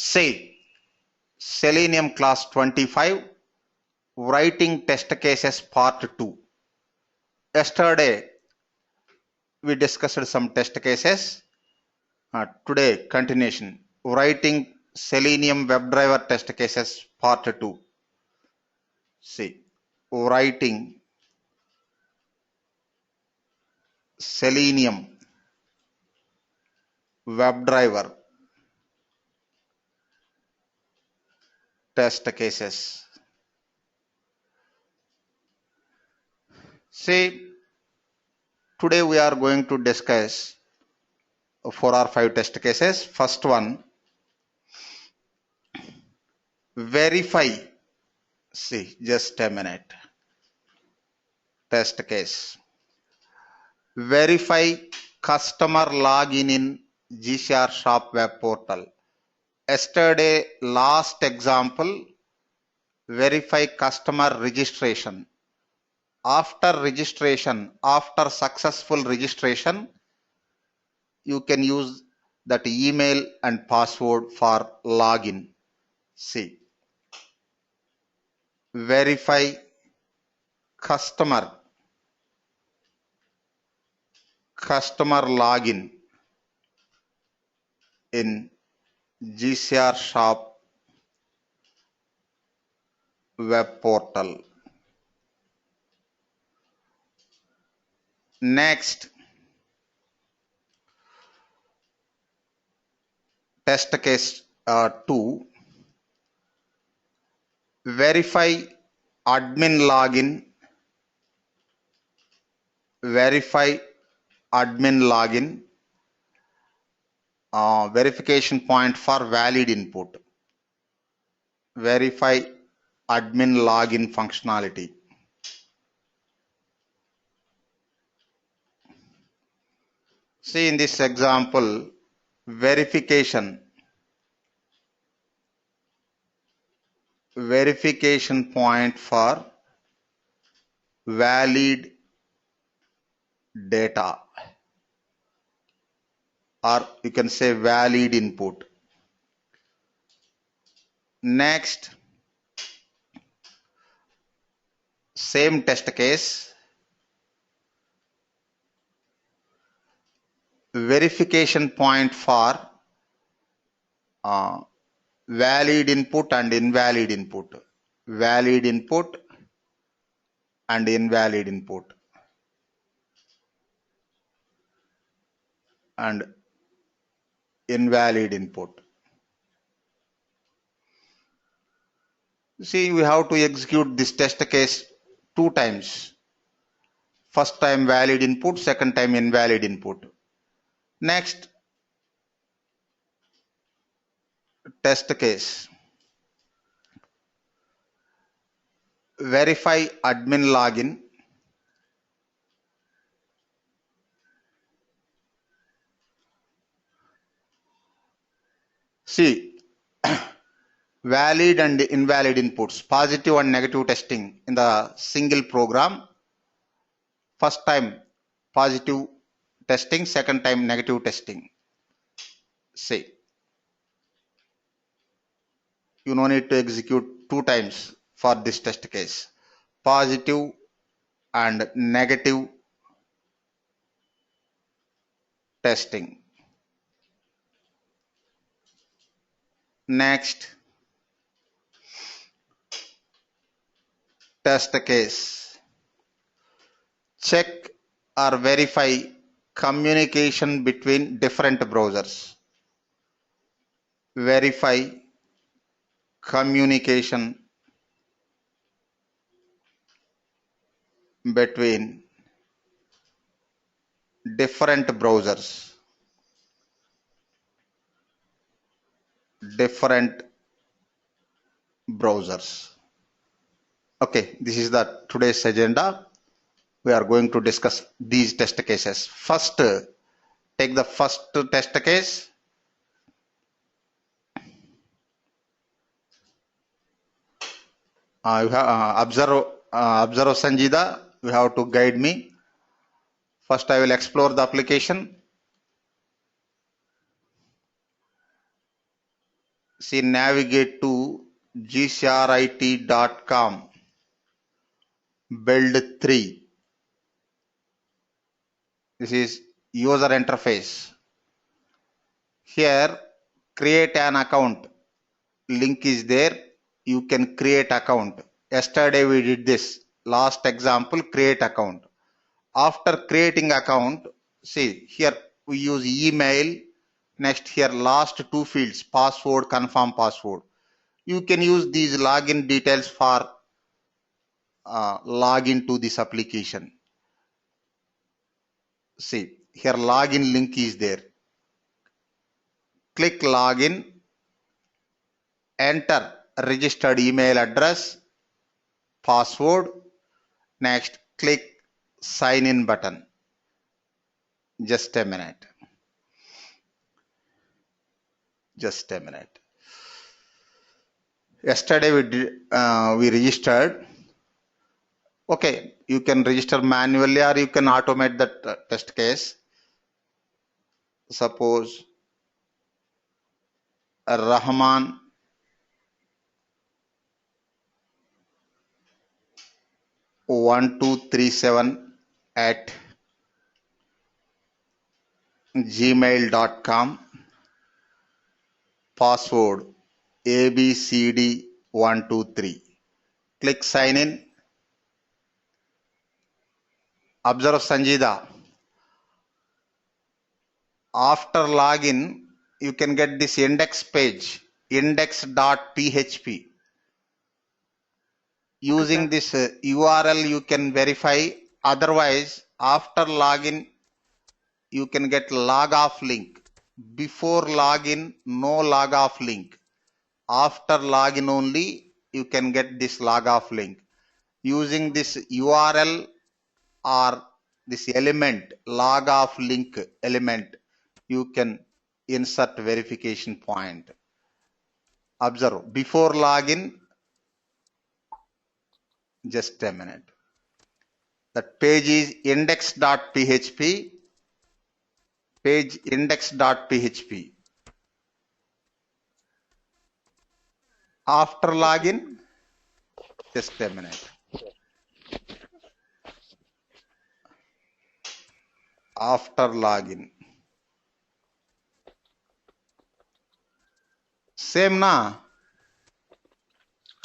Say, Selenium class 25, writing test cases part 2. Yesterday, we discussed some test cases. Today, continuation, writing Selenium WebDriver test cases part 2. See, writing Selenium WebDriver test cases. See, today we are going to discuss 4 or 5 test cases. First one, verify. See, just a minute. Test case. Verify customer login in GCR Shop web portal. Yesterday, last example, verify customer registration. After registration, after successful registration, you can use that email and password for login. See, verify customer login in GCR Shop web portal. Next, test case 2, verify admin login. Verify admin login. Verification point for valid input. Verify admin login functionality. See, in this example, verification point for valid data, or you can say valid input. Next, same test case, verification point for valid input and invalid input. Valid input and invalid input. And invalid input. See, we have to execute this test case 2 times. First time valid input, second time invalid input. Next, test case. Verify admin login. See, valid and invalid inputs, positive and negative testing in the single program. First time positive testing, second time negative testing. See, you no need to execute 2 times for this test case. Positive and negative testing. Next, test case. Check or verify communication between different browsers. Verify communication between different browsers. Different browsers. Okay, this is the today's agenda. We are going to discuss these test cases. First, take the first test case. You have observe Sanjida. You have to guide me. First, I will explore the application. See, navigate to gcrit.com, build 3. This is user interface. Here, create an account. Link is there. You can create account. Yesterday we did this. Last example, create account. After creating account, see here we use email. Next here last 2 fields, password, confirm password. You can use these login details for login to this application. See here login link is there. Click login, enter registered email address, password. Next click sign in button. Just a minute. Yesterday we registered. Okay, you can register manually or you can automate that test case. Suppose Rahman 1237 at gmail.com, password abcd123. Click sign in. Observe Sanjida. After login, you can get this index page, index.php. Using this URL, you can verify. Otherwise, after login, you can get log off link. Before login, no log off link. After login only, you can get this log off link. Using this URL or this element, log off link element, you can insert verification point. Observe, before login, just a minute. That page is index.php, page index.php. After login, just a minute. After login. Same na?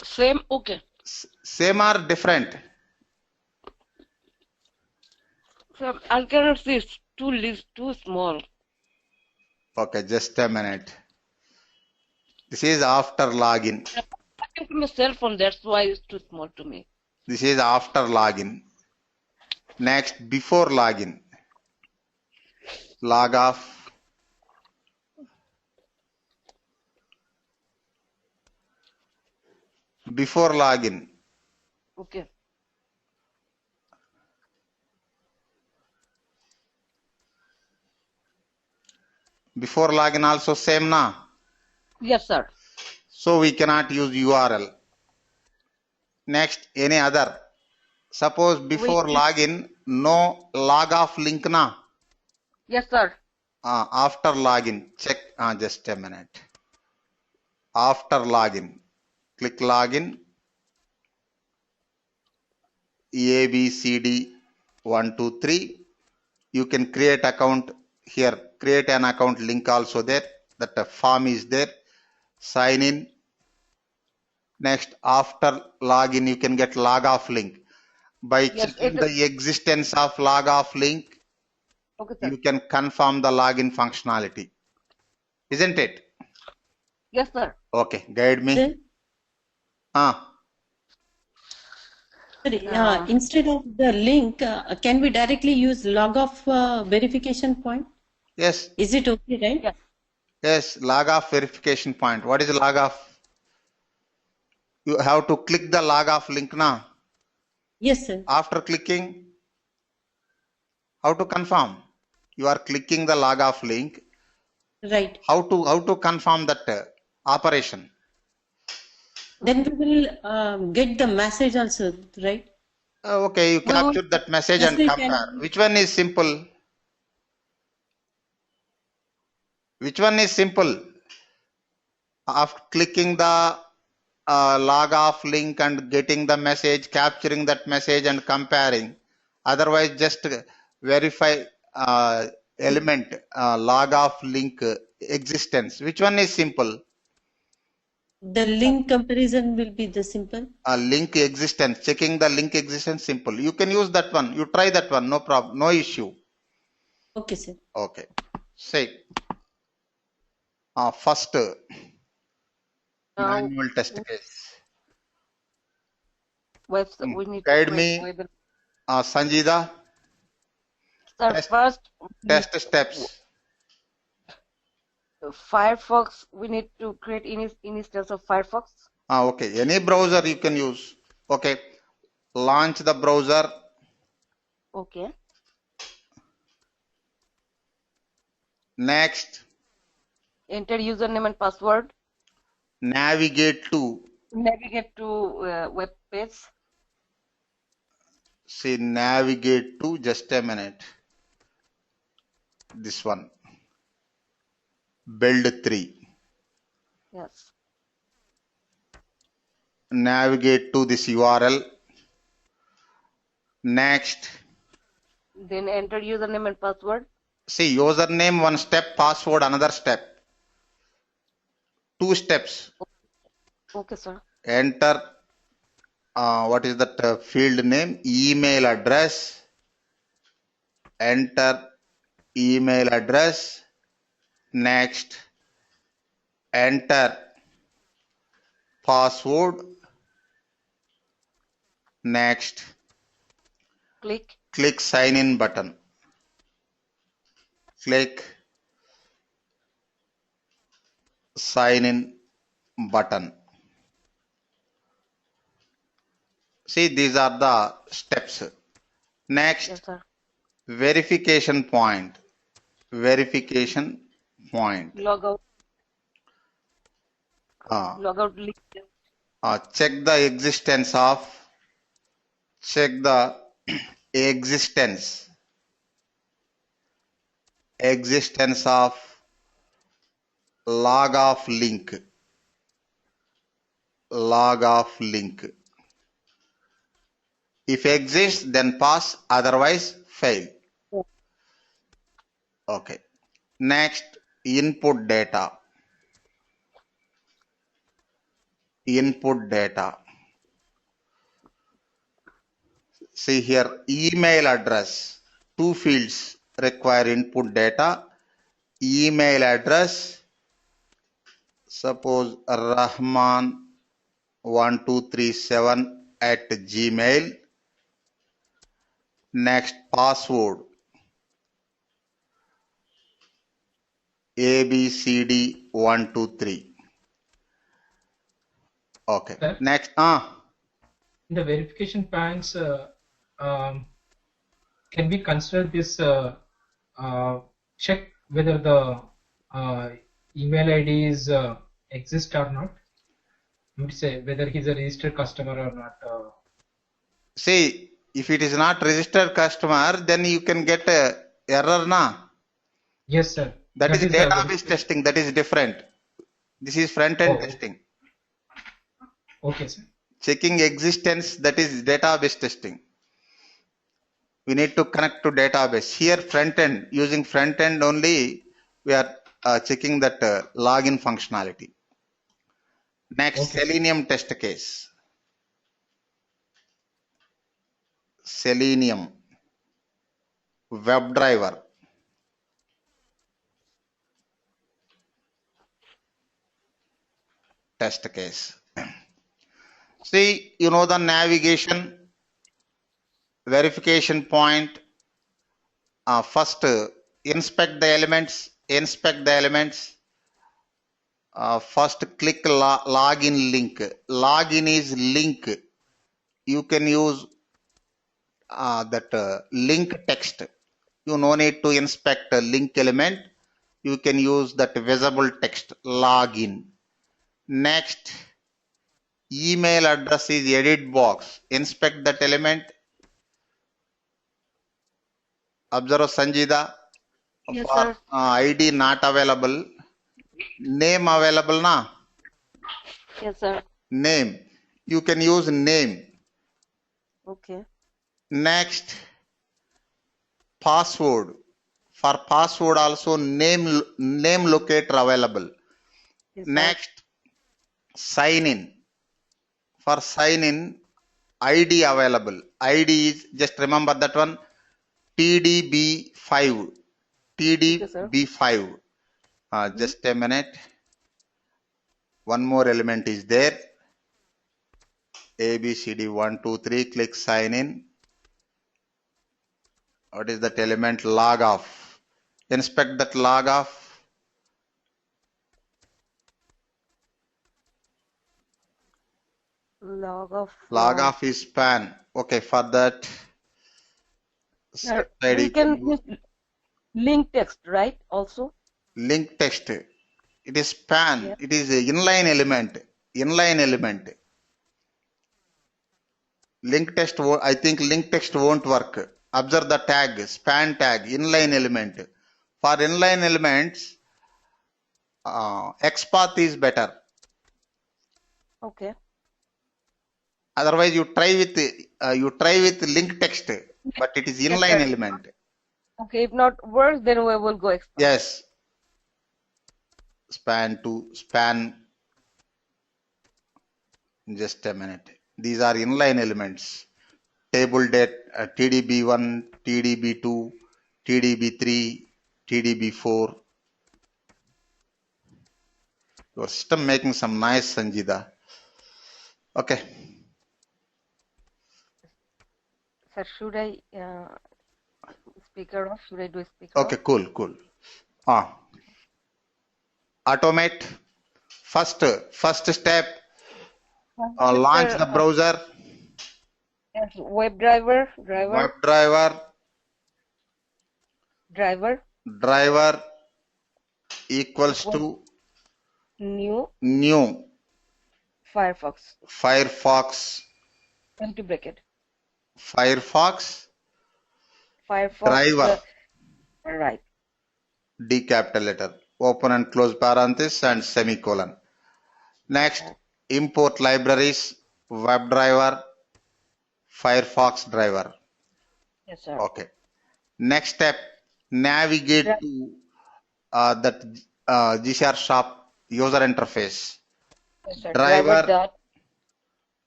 Same, okay. Same or different? So I cannot see, it's too small. Okay, just a minute. This is after login. I think my cell phone, that's why it's too small to me. This is after login. Next, before login. Log off. Before login. Okay. Before login also same na? Yes, sir. So we cannot use URL. Next, any other. Suppose before login, no log off link na? Yes, sir. After login, check. Just a minute. After login, click login. ABCD123. You can create account here. Create an account link also there. That form is there. Sign in. Next, after login, you can get log off link. By checking the existence of log off link, okay, sir, you can confirm the login functionality. Isn't it? Yes, sir. Okay, guide me. Instead of the link, can we directly use log off verification point? Yes. Is it okay, right? Yes. Yes, log off verification point. What is log off? You have to click the log off link now. Yes, sir. After clicking, how to confirm? You are clicking the log off link. Right. How to confirm that operation? Then we will get the message also, right? Okay, you capture that message and compare. Which one is simple? Which one is simple? After clicking the log off link and getting the message, capturing that message and comparing. Otherwise, just verify element log off link existence. Which one is simple? The link comparison will be the simple. Link existence, checking the link existence simple. You can use that one. You try that one, no problem, no issue. Okay, sir. Okay. Say, first manual test case. We need to Guide create me, web. Sanjida. Sir, Test, first test steps. Firefox. We need to create instance of Firefox. Okay. Any browser you can use. Okay. Launch the browser. Okay. Next, Enter username and password. navigate to. Navigate to web page. See, navigate to. Just a minute. This one. Build 3. Yes. Navigate to this URL. Next. Then enter username and password. See, username one step, password another step. 2 steps. Okay, sir. Enter what is that field name? Email address. Enter email address. Next. Enter password. Next. Click sign in button. Click sign in button. See, these are the steps. Next, Yes, sir. verification point. Verification point. Log out. Log out link. Check the existence of. Check the existence of log off link. Log off link. If exists, then pass, otherwise fail. Okay. Next, input data. Input data. See here, email address. 2 fields require input data. Email address. Suppose Rahman1237 @gmail. Next, password. ABCD123. Okay. Sir? Next, In the verification points, can we consider this check whether the email IDs exist or not? I would say whether he's a registered customer or not. see, if it is not registered customer, then you can get a error, na? Yes, sir. That is database testing. That is different. This is front-end testing. Okay, sir. Checking existence, that is database testing. We need to connect to database. Here, front-end, using front-end only, we are checking that login functionality. Next, Okay. Selenium test case. Selenium WebDriver test case. See, you know the navigation, verification point. First, inspect the elements. First, click login link. Login is link. You can use that link text. You no need to inspect a link element. You can use that visible text, login. Next, email address is edit box. Inspect that element. Observe Sanjida. Yes, For sir. ID not available. Name available, na? Yes, sir. Name. You can use name. Okay. Next, password. For password also name locator available. Yes, sir. Next, sign in. For sign in, ID available. ID is, just remember that one, TDB5. Okay, sir. TDB5. Just a minute. One more element is there. ABCD 1, 2, 3. Click sign in. What is that element? Log off. Inspect that log off. Log off Log from. off is span. Okay, for that Sir, side we you can can use link text, right? Also. link text. It is span. Yeah. It is a inline element. Inline element. Link text. I think link text won't work. Observe the tag, span tag, inline element. For inline elements, XPath is better. Okay. Otherwise, you try with link text, but it is Yes, inline sir. element. Okay. If not works, then we will go expand. Yes. Span to span. Just a minute. These are inline elements. Table date TDB1, TDB2, TDB3, TDB4. Your system making some noise, Sanjida. Okay. Sir, should I speaker off? Should I do speaker Okay, off? cool. Automate. First step, launch Sir, the browser, yes, driver, driver equals equals to new new Firefox, Firefox empty bracket, Firefox Firefox, driver, right. D capital letter, open and close parenthesis and semicolon. Next, import libraries, WebDriver, Firefox driver. Yes, sir. Okay. Next step, navigate to that G Shop user interface. Yes, sir.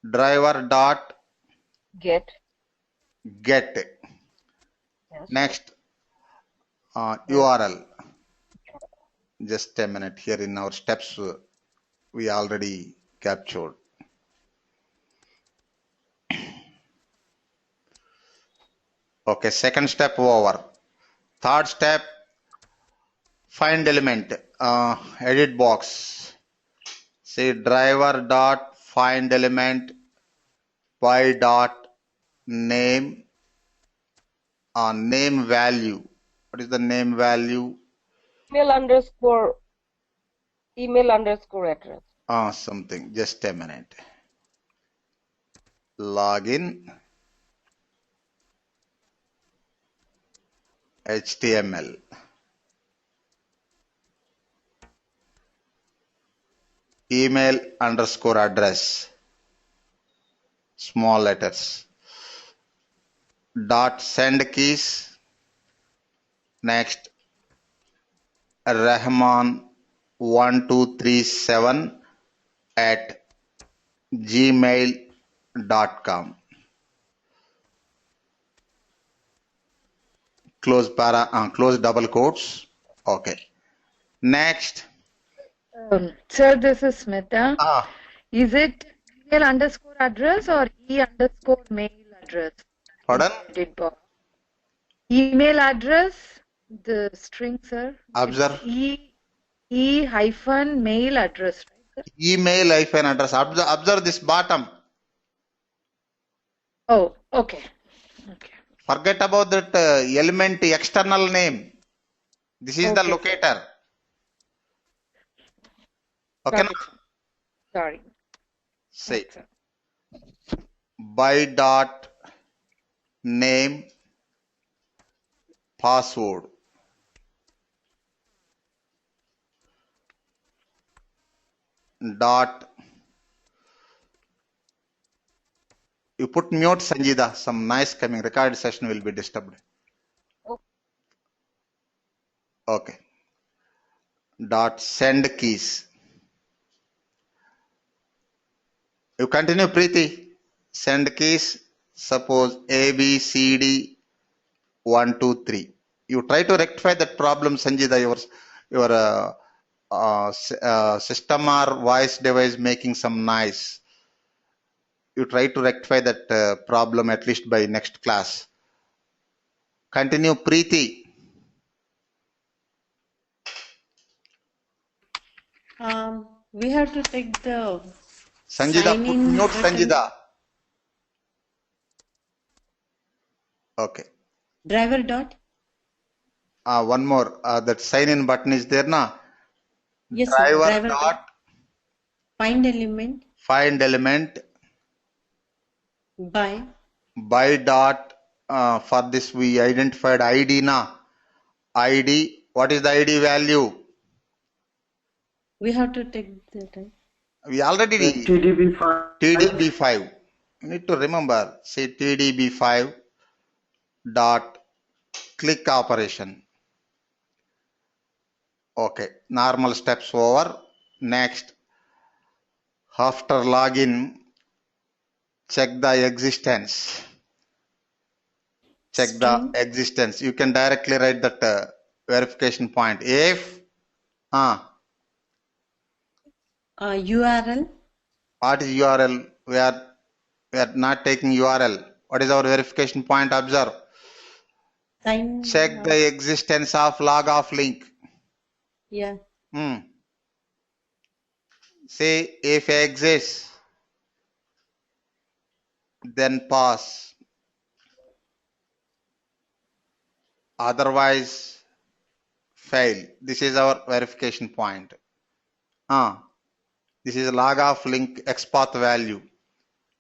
Driver dot Get. get. Yes. Next, URL. Just a minute. Here in our steps, we already captured. Okay, second step over. Third step, find element, edit box. Say driver dot find element by dot name, name value. What is the name value? Email underscore address. Something. Just a minute. Login. HTML. Email underscore address. Small letters. Dot send keys. Next, Rahman1237 at gmail.com. Close double quotes. Okay. Next. Sir, this is Smita. Ah, Is it email underscore address or e underscore mail address? pardon? Edit box. Email address, the string, sir. Observe. It's e hyphen mail address, right, sir? Email hyphen address. Observe this bottom. Oh, okay. Okay. Forget about that element external name. This is the Okay, locator. Okay. Got Na? it, sir. Sorry. Say Right, sir. by dot name password dot You put mute, Sanjida. Some noise coming. Recorded session will be disturbed. Okay. Dot send keys. You continue, Preeti. Send keys. Suppose A, B, C, D, 1, 2, 3. You try to rectify that problem, Sanjida. Your system or voice device making some noise. You try to rectify that problem at least by next class. Continue, Preeti. We have to take the Sanjida, sign put in mute, button. Sanjida. Okay. Driver dot. One more. That sign in button is there now. Yes, sir. Driver Driver dot find element find element by dot. For this we identified ID na. ID. What is the ID value? we have to take the time. We already TDB5. TDB5. You need to remember. Say TDB5 dot click operation. Okay. Normal steps over. Next. After login, check the existence. Check the String. existence. You can directly write that verification point. If URL what is URL? We are not taking URL. What is our verification point? Observe. sign. Check the existence of log off link. Yeah. Say if exists, then pass. Otherwise, fail. This is our verification point. This is log off link XPath value.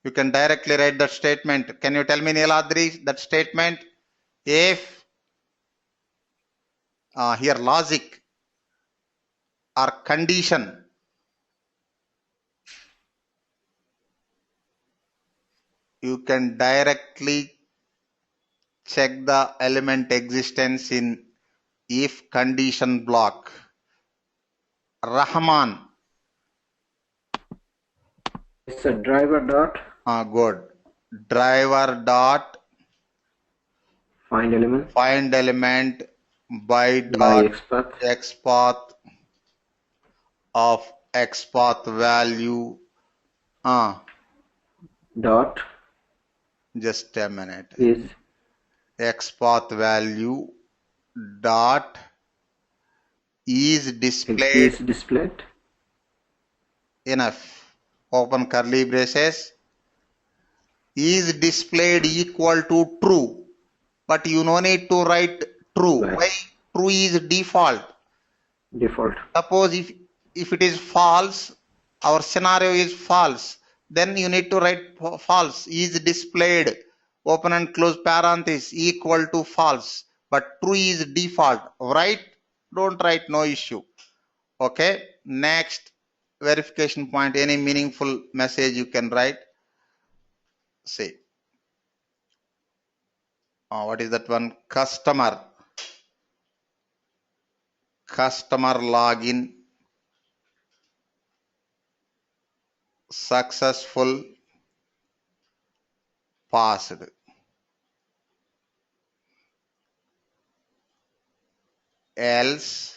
You can directly write that statement. Can you tell me, Neeladri, that statement? If here logic or condition, you can directly check the element existence in if condition block. Rahman. It's a driver dot Good. Driver dot find element by by dot XPath of XPath value. dot Just a minute. is XPath value dot is displayed. Enough. Open curly braces. Is displayed equal to true, but you no need to write true. Right. Why? True is default. Suppose if it is false, our scenario is false, then you need to write false. Is displayed, open and close parenthesis, equal to false, but true is default. Right? Don't write, no issue. Okay. Next verification point, any meaningful message you can write. Say what is that one? Customer login successful, passed. Else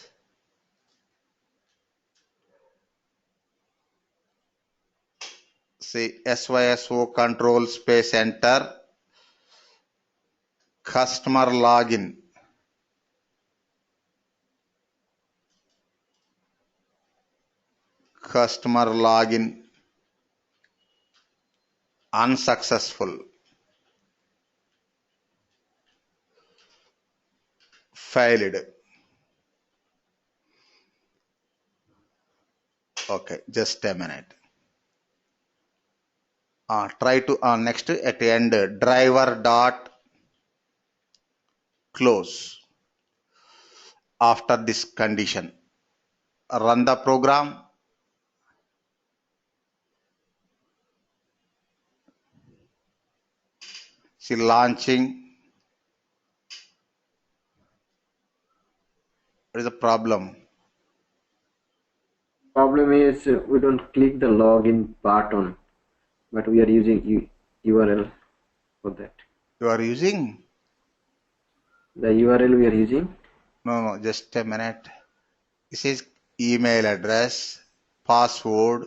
say SYSO control space enter customer login unsuccessful, failed. Okay, just a minute. Try to next at the end driver dot close. After this condition, run the program. See, launching. What is the problem? Problem is we don't click the login button, but we are using URL for that. You are using? The URL we are using. No, just a minute. This is email address, password,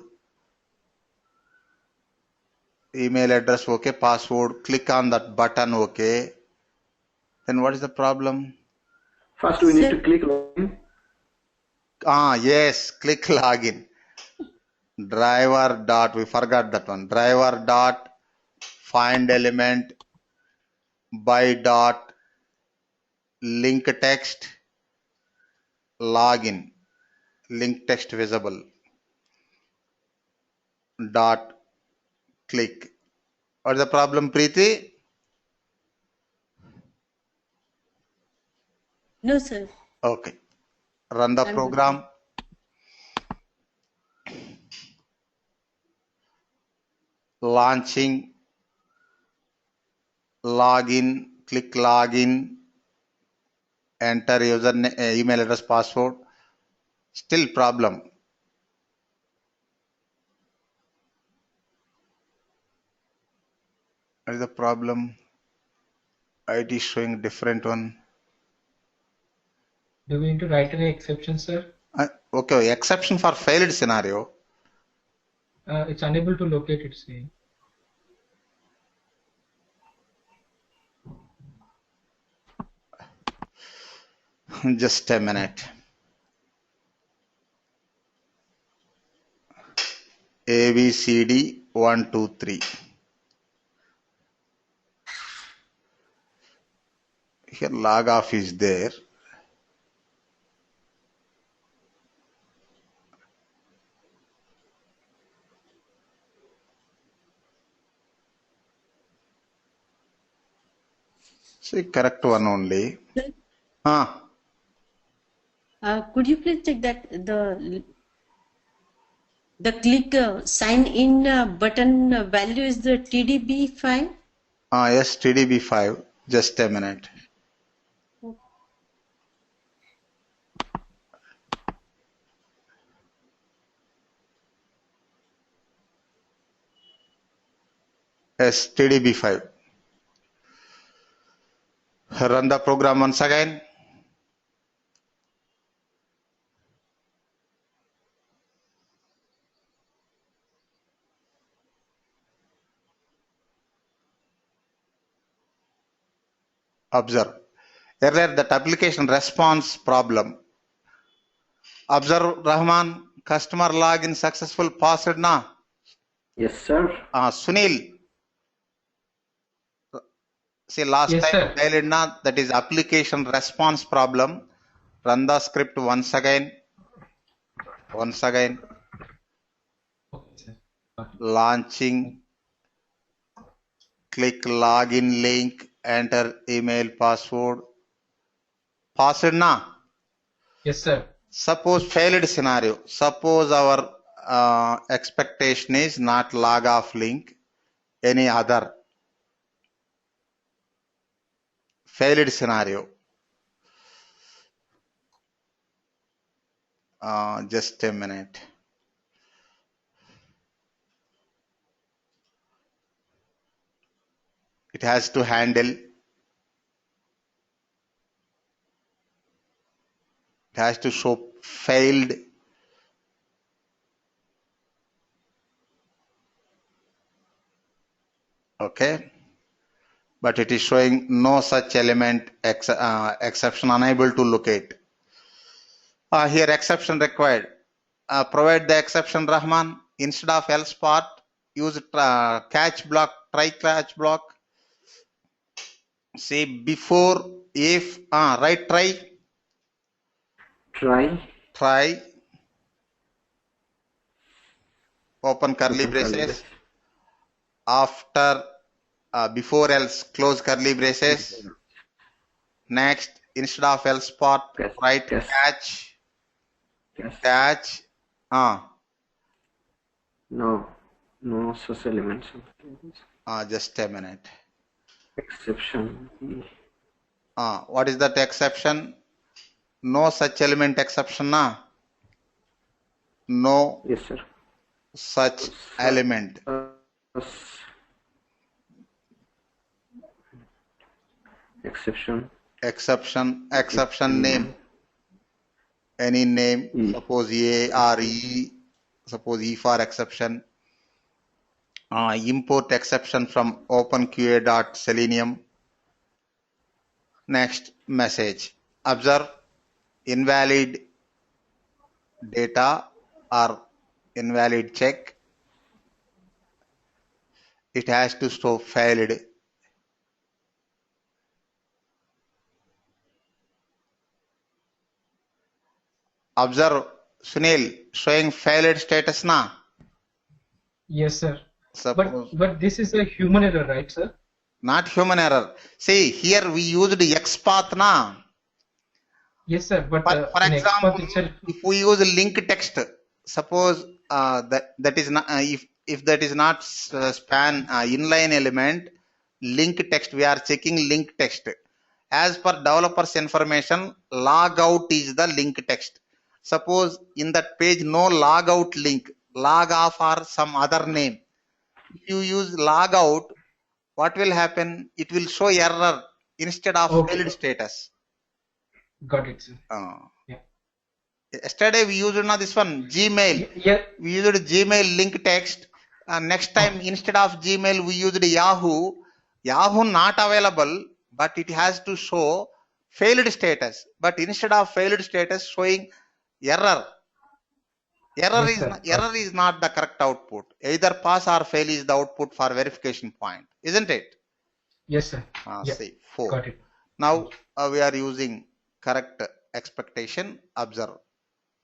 email address, okay, password, click on that button, okay. Then what is the problem? First we need to click login. Yes, click login. Driver dot, we forgot that one. Driver dot find element by dot link text login, link text visible dot click. What's the problem, Preeti? No, sir. Okay. Run the I'm program. Launching, login, click login, enter username, email address, password. Still problem. What is the problem? It is showing different one. Do we need to write any exception, sir? Okay, exception for failed scenario. It's unable to locate it, saying. Just a minute. A, B, C, D, 1, 2, 3. Here log off is there. See, correct one only. Could you please check that the click sign in button value is the TDB5? Yes, TDB5. Just a minute. Yes, TDB5. Run the program once again. Observe. Earlier that application response problem. Observe, Rahman, customer login successful passed na? Yes, sir. Sunil. See, last Yes, time sir. failed na, that is application response problem. Run the script once again. Once again. Okay, sir. Got it. Launching. Click login link. Enter email password. Passed na? Yes, sir. Suppose failed scenario. Suppose our expectation is not log off link, any other failed scenario. Just a minute. It has to handle. It has to show failed. Okay. But it is showing no such element exception unable to locate. Here exception required. Provide the exception, Rahman. Instead of else part, use catch block, try catch block. Say before if right try open curly braces after before else close curly braces. Next, instead of else part, write catch. No such elements. Just a minute. Exception. What is that exception? No such element exception, na? No Yes, sir. such element. Exception. Exception name. Any name, suppose A or E, suppose E for exception. Import exception from openqa.selenium. Next message. Observe invalid data or invalid check. It has to show failed. Observe Sunil showing failed status na. Yes, sir. Suppose But this is a human error, right, sir? not human error. See here we used X path na. Yes, sir. But For in example, XPath itself, if we use a link text, suppose that is not if that is not span inline element, link text we are checking link text. As per developer's information, log out is the link text. Suppose in that page no log out link, log off or some other name. If you use log out, what will happen? It will show error instead of Okay. failed status. got it, sir. Yeah. Yesterday we used now this one Gmail. Yeah. We used Gmail link text. Next time instead of Gmail we used Yahoo. Yahoo not available, but it has to show failed status. But instead of failed status showing error. Error Yes, sir. is not the correct output. Either pass or fail is the output for verification point, isn't it? Yes, sir. Yeah. See 4. Got it. Now we are using correct expectation. Observe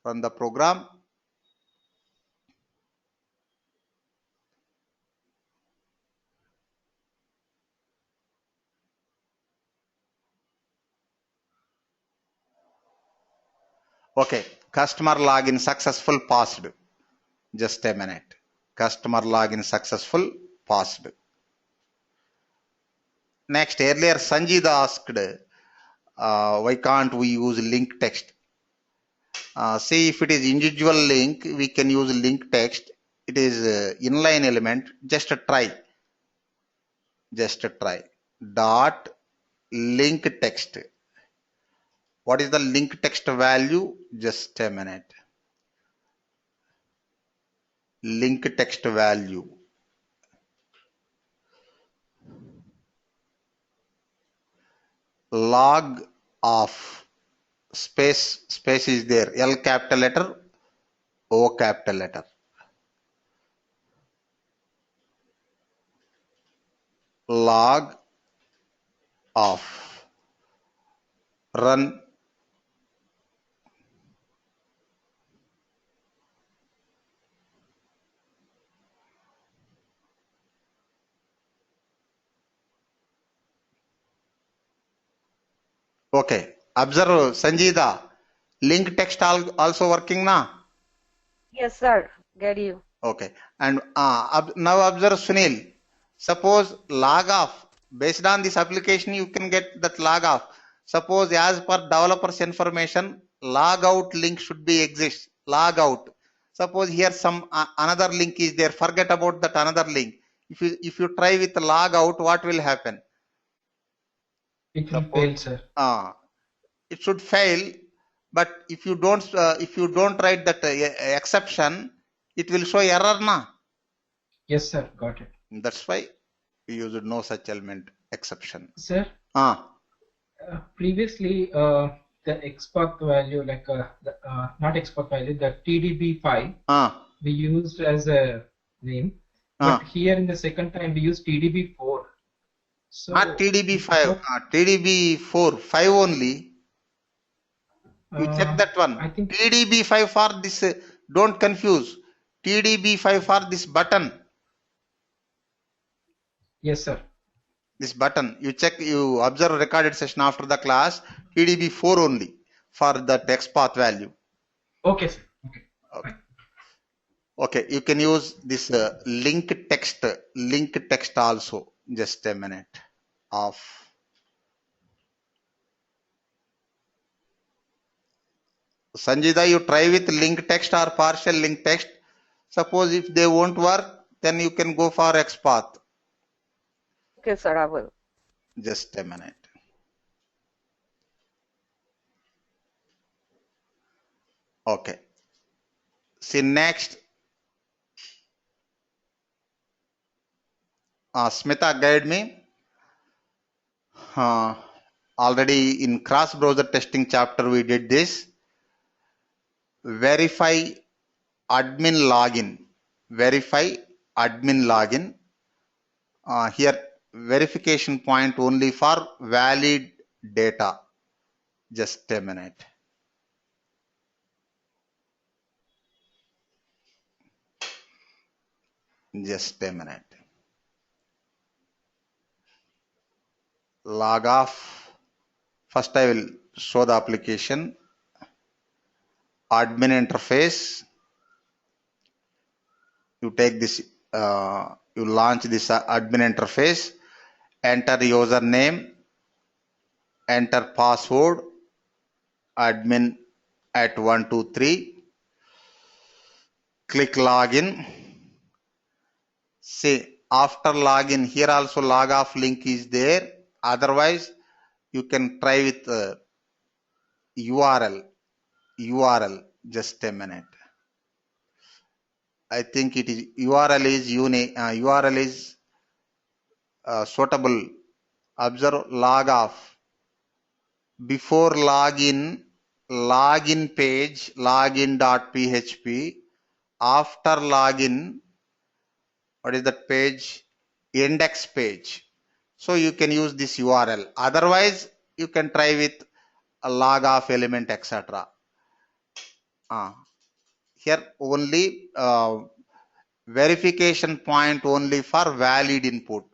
from the program. Okay, customer login successful passed. Just a minute. Customer login successful passed. Next, earlier Sanjit asked, why can't we use link text? See, if it is individual link, we can use link text. It is inline element. Just try. Dot link text. What is the link text value? Just a minute. Link text value. Log of space is there. L capital letter, O capital letter. Log of run Okay. Observe Sanjita. Link text also working na? Yes, sir. Get you. Okay. And now observe Sunil. Suppose log off. Based on this application, you can get that log off. Suppose as per developer's information, log out link should be exist. Log out. Suppose here some another link is there. Forget about that another link. If you try with log out, what will happen? It will fail, sir. It should fail, but if you don't write that exception, it will show error na. Yes, sir. Got it. That's why we used no such element exception. Sir, previously the XPath value, like not XPath value, the TDB5 we used as a name, but here in the second time we used TDB4. So not TDB5, TDB4, 5 only. You check that one. I think TDB5 for this, don't confuse. TDB5 for this button. Yes, sir. This button. You check, you observe recorded session after the class. TDB4 only for the XPath value. Okay, sir. Okay. Okay, you can use this link text also. Just a minute. of Sanjida, you try with link text or partial link text. Suppose if they won't work, then you can go for XPath. Okay, sir, I will. Just a minute. Okay. See next. Smita, guide me. Already in cross-browser testing chapter, we did this. Verify admin login. Verify admin login. Here, verification point only for valid data. Just a minute. Just a minute. Log off. First, I will show the application. Admin interface. You take this, you launch this admin interface. Enter username. Enter password. Admin at 123. Click login. See, after login, here also log off link is there. Otherwise, you can try with URL. Just a minute. I think it is URL is suitable. Observe log off. Before login page, login.php. After login, what is that page? Index page. So you can use this URL. Otherwise, you can try with a log off element, etc. Here only verification point only for valid input.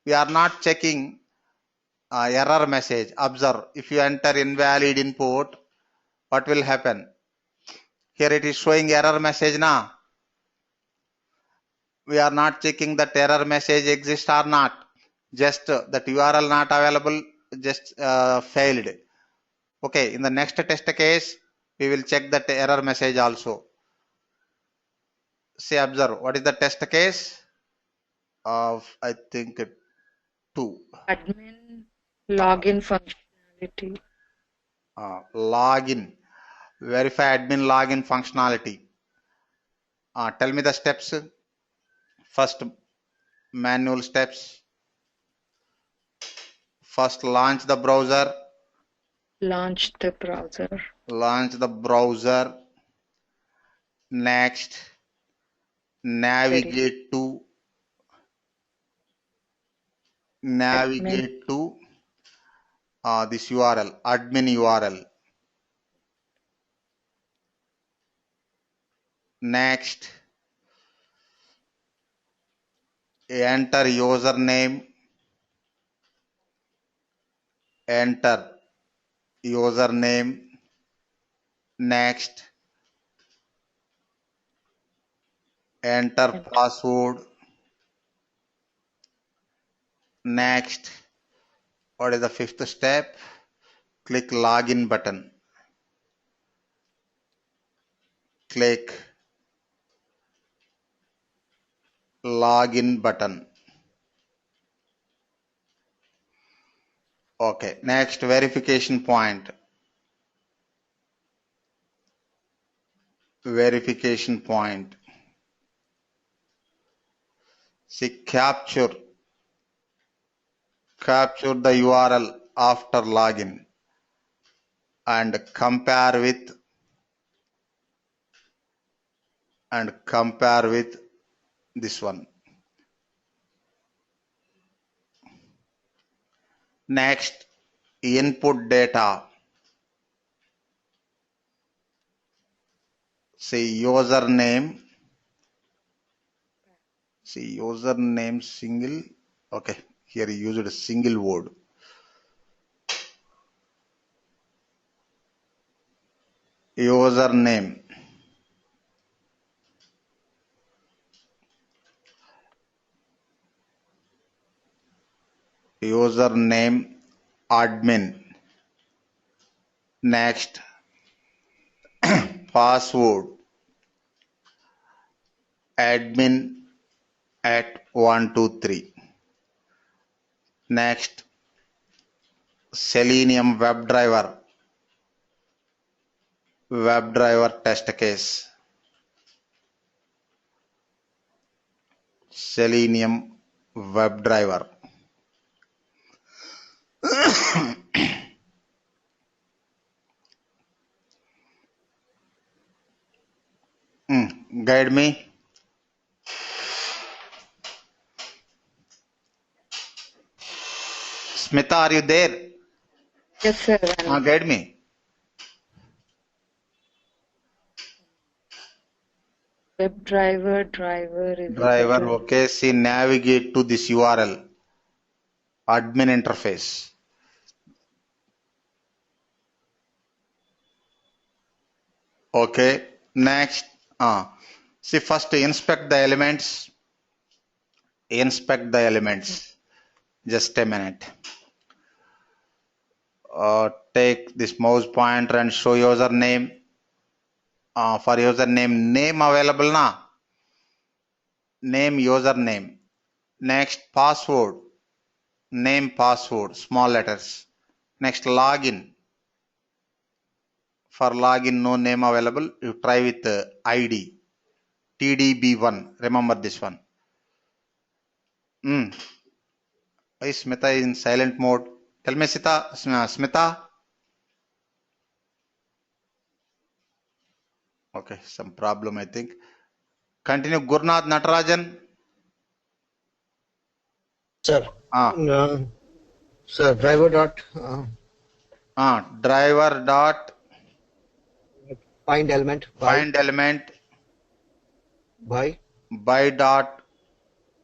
We are not checking error message. Observe, if you enter invalid input, what will happen? Here it is showing error message now. We are not checking that error message exists or not. Just that URL not available, just failed. Okay, in the next test case, we will check that error message also. Say, observe, what is the test case? Of, I think, 2. Admin login functionality. Login. Verify admin login functionality. Tell me the steps. First, manual steps. First, launch the browser. Launch the browser. Launch the browser. Next, navigate to this URL, admin URL. Next, enter username. Enter username. Next, enter password. Next, what is the 5th step? Click login button. Click login button. Okay, next verification point. Verification point. See, capture the URL after login and compare with this one. Next, input data. See, username. See, username single. Okay, here you used a single word. Username. username admin. Next, password admin at 123. Next, Selenium WebDriver test case. Selenium WebDriver. Guide me. Smita, are you there? Yes, sir. Guide me. Driver is Driver, okay. See, navigate to this URL. Admin interface. Okay. Next. See, first inspect the elements. Inspect the elements. Just a minute. Take this mouse pointer and show username. For username, name available na? Name, username. Next, password. Name, password, small letters. Next, login. For login, no name available. You try with ID. TDB1. Remember this one. Why Smita is in silent mode? Tell me, Smita. Okay, some problem, I think. Continue, Gurnath Natarajan. Sir. Sir, driver dot. Driver dot. Find element. Find element. By Dot.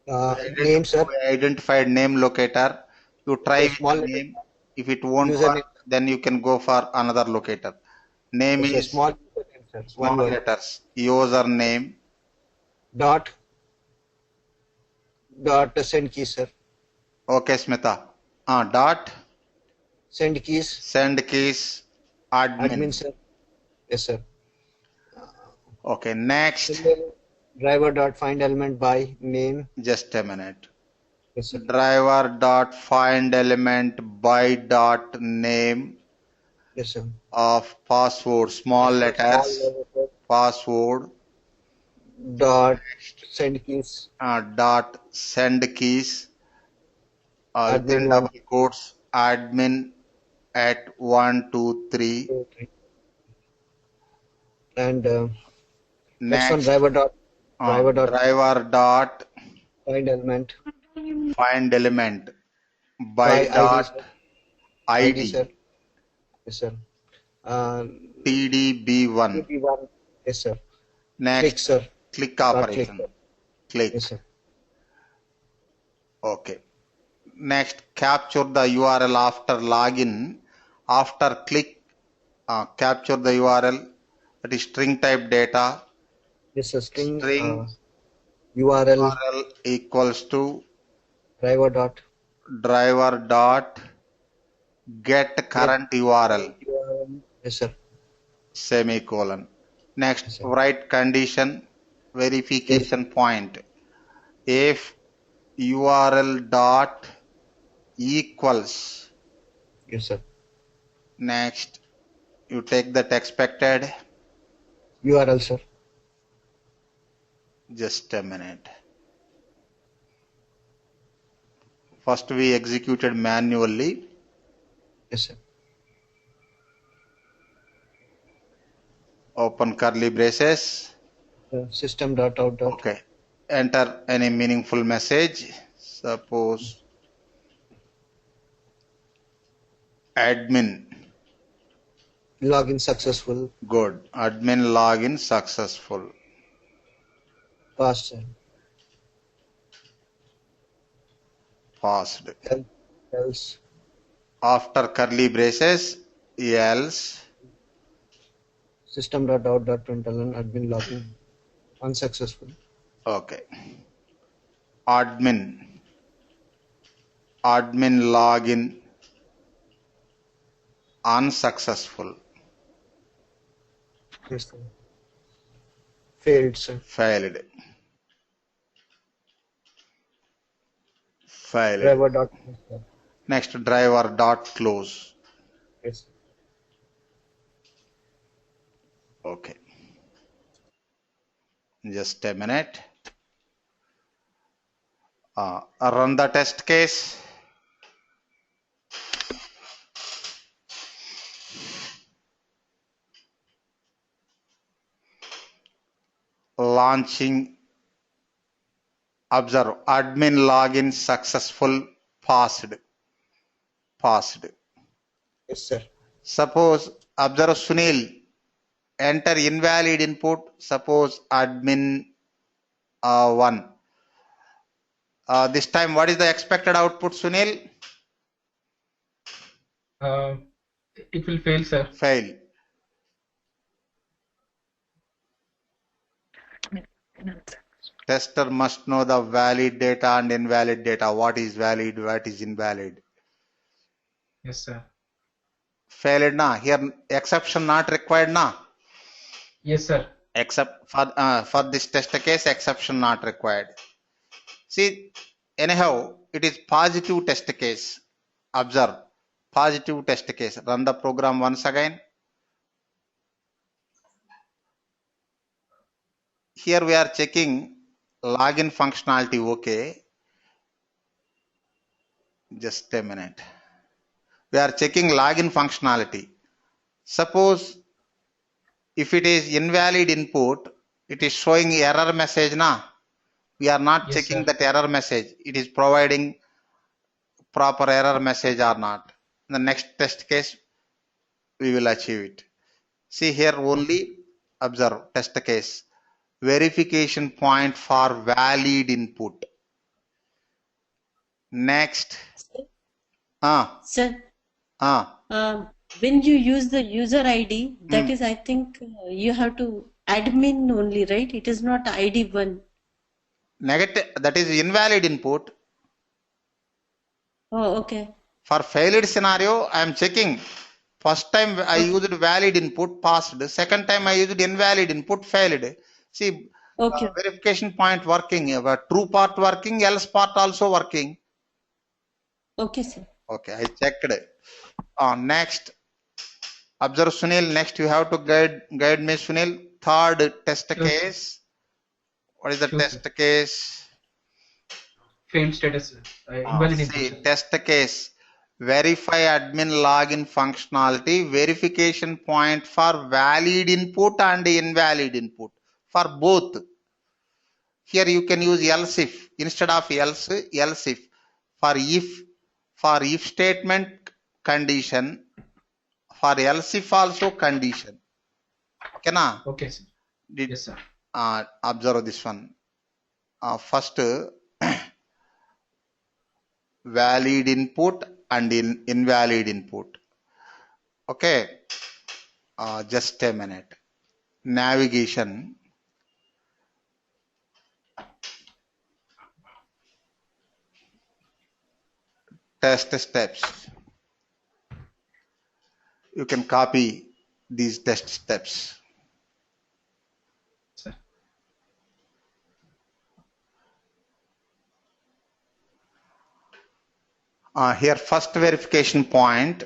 name, sir. Identified name locator. You try with small the name. If it won't username. work, then you can go for another locator. Name is small username, sir. small letters. Username. Dot send keys, sir. Okay, Smita. Dot. Send keys. Send keys. Admin. Sir. Yes, sir. Okay, next. Driver dot find element by name. Just a minute. Yes, sir. Driver dot find element by dot name. Yes, sir. Of password, small letters. Password. Dot send keys. Dot send keys. Admin double quotes. Admin at 123. And next one driver dot find element by dot ID. Sir. Yes, sir. TDB1. Yes, sir. Next, click, sir. Click operation. Click. Yes, sir. Okay. Next, capture the URL after login. After click, capture the URL. That is string type data. Yes, a string URL equals to driver dot get current URL. Yes, sir. Semicolon. Next, yes, write condition verification point. If URL dot equals. Yes, sir. Next, you take that expected URL, sir. Just a minute. First we executed manually. Yes, sir. Open curly braces. System dot out dot. Okay. Enter any meaningful message. Suppose admin. Login successful. Good. Admin login successful. Passed. Passed. Else. After curly braces, else. System dot out dot println admin login unsuccessful. Okay. Admin. admin login unsuccessful. Yes, sir. Failed, sir. Failed. Failed. Driver dot. Next, driver dot close. Yes. Okay. Just a minute. Run the test case. Launching. Observe. Admin login successful. Passed. Passed. Yes, sir. Suppose observe Sunil. Enter invalid input. Suppose admin 1. This time, what is the expected output, Sunil? It will fail, sir. Fail. Tester must know the valid data and invalid data. What is valid, what is invalid. Yes, sir. Failed na. Here exception not required na. Yes, sir. Except for this test case, exception not required. See, anyhow, it is positive test case. Observe. Positive test case. Run the program once again. Here we are checking login functionality. Okay. Just a minute. We are checking login functionality. Suppose if it is invalid input, it is showing error message na. We are not Yes, checking sir. that error message. It is providing proper error message or not. In the next test case, we will achieve it. See here only observe test case. Verification point for valid input. Next. Sir, Ah. when you use the user ID, that is, I think you have to admin only, right? It is not ID1. Negative, that is invalid input. Oh, okay. For failed scenario, I am checking. First time I used valid input, passed. Second time I used invalid input, failed. See, verification point working, true part working, else part also working. Okay, sir. Okay, I checked. Next, observe Sunil. Next, you have to guide me, Sunil. Third test case. What is the test case? Failed status. Invalid input. See, test case. Verify admin login functionality. Verification point for valid input and invalid input. For both. Here you can use else if. Instead of else, else if. For if statement condition. For else if also condition. Okay, na? Okay, sir. Yes, sir. Observe this one. First, valid input and invalid input. Okay. Just a minute. Navigation. Test steps. You can copy these test steps. Sir. Here first verification point.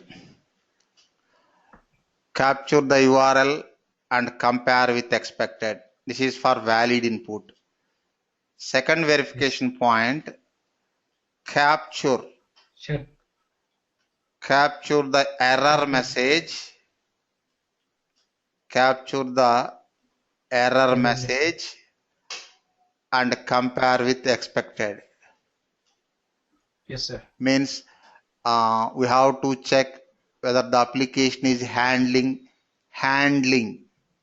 Capture the URL and compare with expected. This is for valid input. Second verification point. Capture the error message. Capture the error message and compare with expected. Yes, sir. Means we have to check whether the application is handling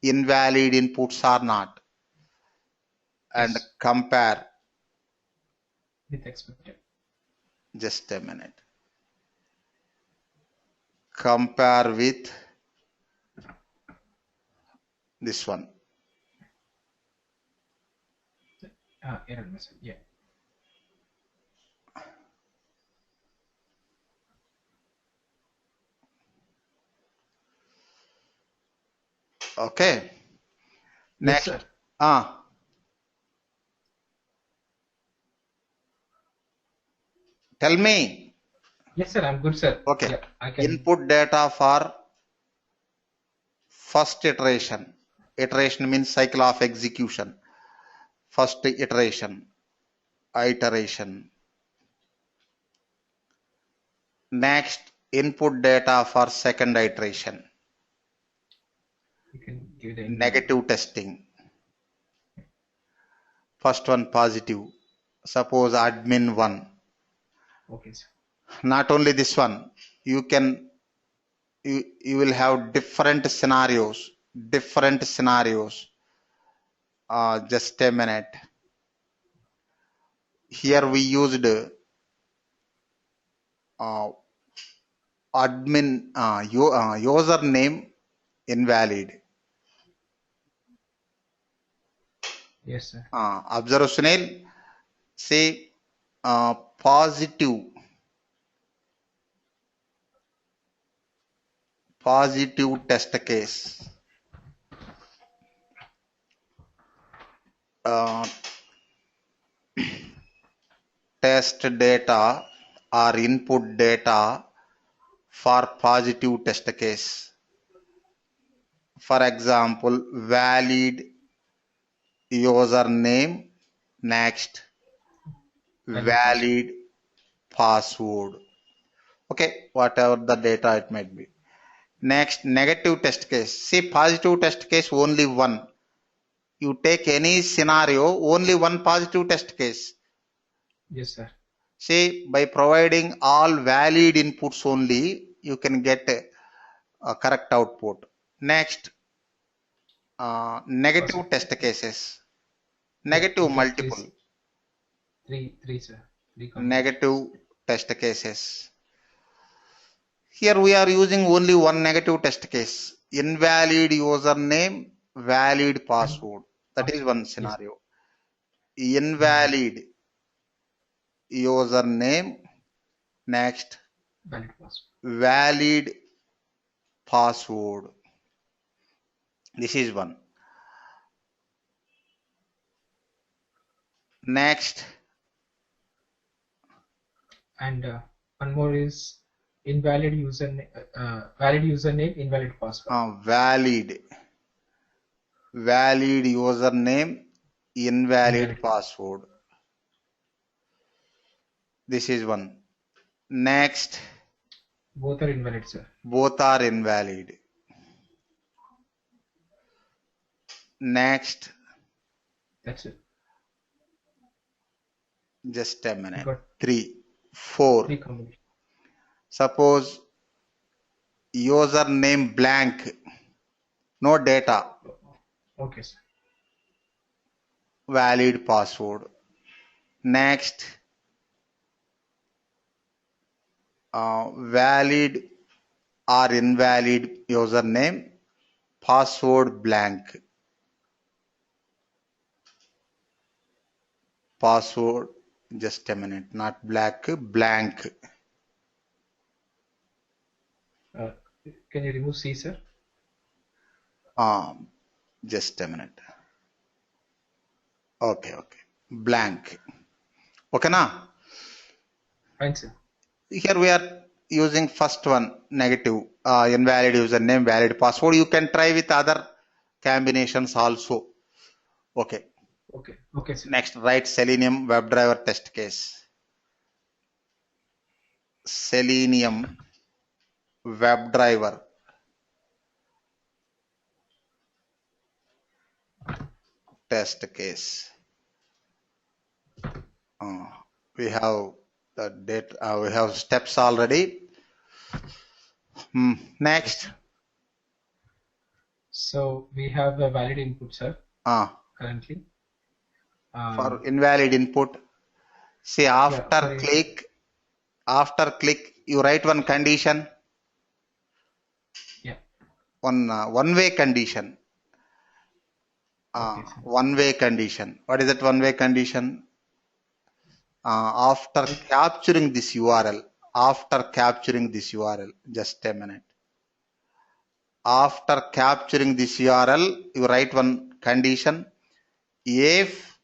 invalid inputs or not, and compare with expected. Just a minute. Compare with this one. Error message. Yeah. Okay. Yes, Next. sir. Tell me. Yes, sir. I'm good, sir. Okay. Yeah, I can. Input data for first iteration. Iteration means cycle of execution. First iteration. Next, input data for second iteration. You can give the Negative testing. First one positive. Suppose admin 1. Okay, sir. Not only this one, you will have different scenarios. Just a minute. Here we used admin username invalid. Yes, sir. Observe Sunil. Say positive test case. Test data or input data for positive test case. For example, valid username, next valid password. Okay, whatever the data it might be. Next, negative test case. See, positive test case only one. You take any scenario, only one positive test case. Yes, sir. See, by providing all valid inputs only, you can get a correct output. Next, negative test cases. Negative multiple. Three, sir. Negative test cases. Here we are using only one negative test case. Invalid username, valid password. That is one scenario. Invalid username, next valid password. This is one. Next. And one more is invalid username, valid username, invalid password. Valid username, invalid password. This is one. Next. Both are invalid, sir. Both are invalid. Next. That's it. Just a minute. 3, 4. 3 combinations. Suppose username blank, no data. Okay, sir. Valid password. Next, valid or invalid username, password blank. Password, just a minute, not black, blank. Can you remove C, sir? Just a minute. Okay. Blank. Okay, na? Fine, sir. Here we are using first one, negative, invalid username, valid password. You can try with other combinations also. Okay. Okay, sir. Next, write Selenium WebDriver test case. Selenium WebDriver test case. We have the data. We have steps already. Next. So we have a valid input, sir. Currently. For invalid input, say after click, you write one condition. Yeah. One-way condition. One-way condition. What is that one-way condition? After capturing this URL, just a minute. After capturing this URL, you write one condition. If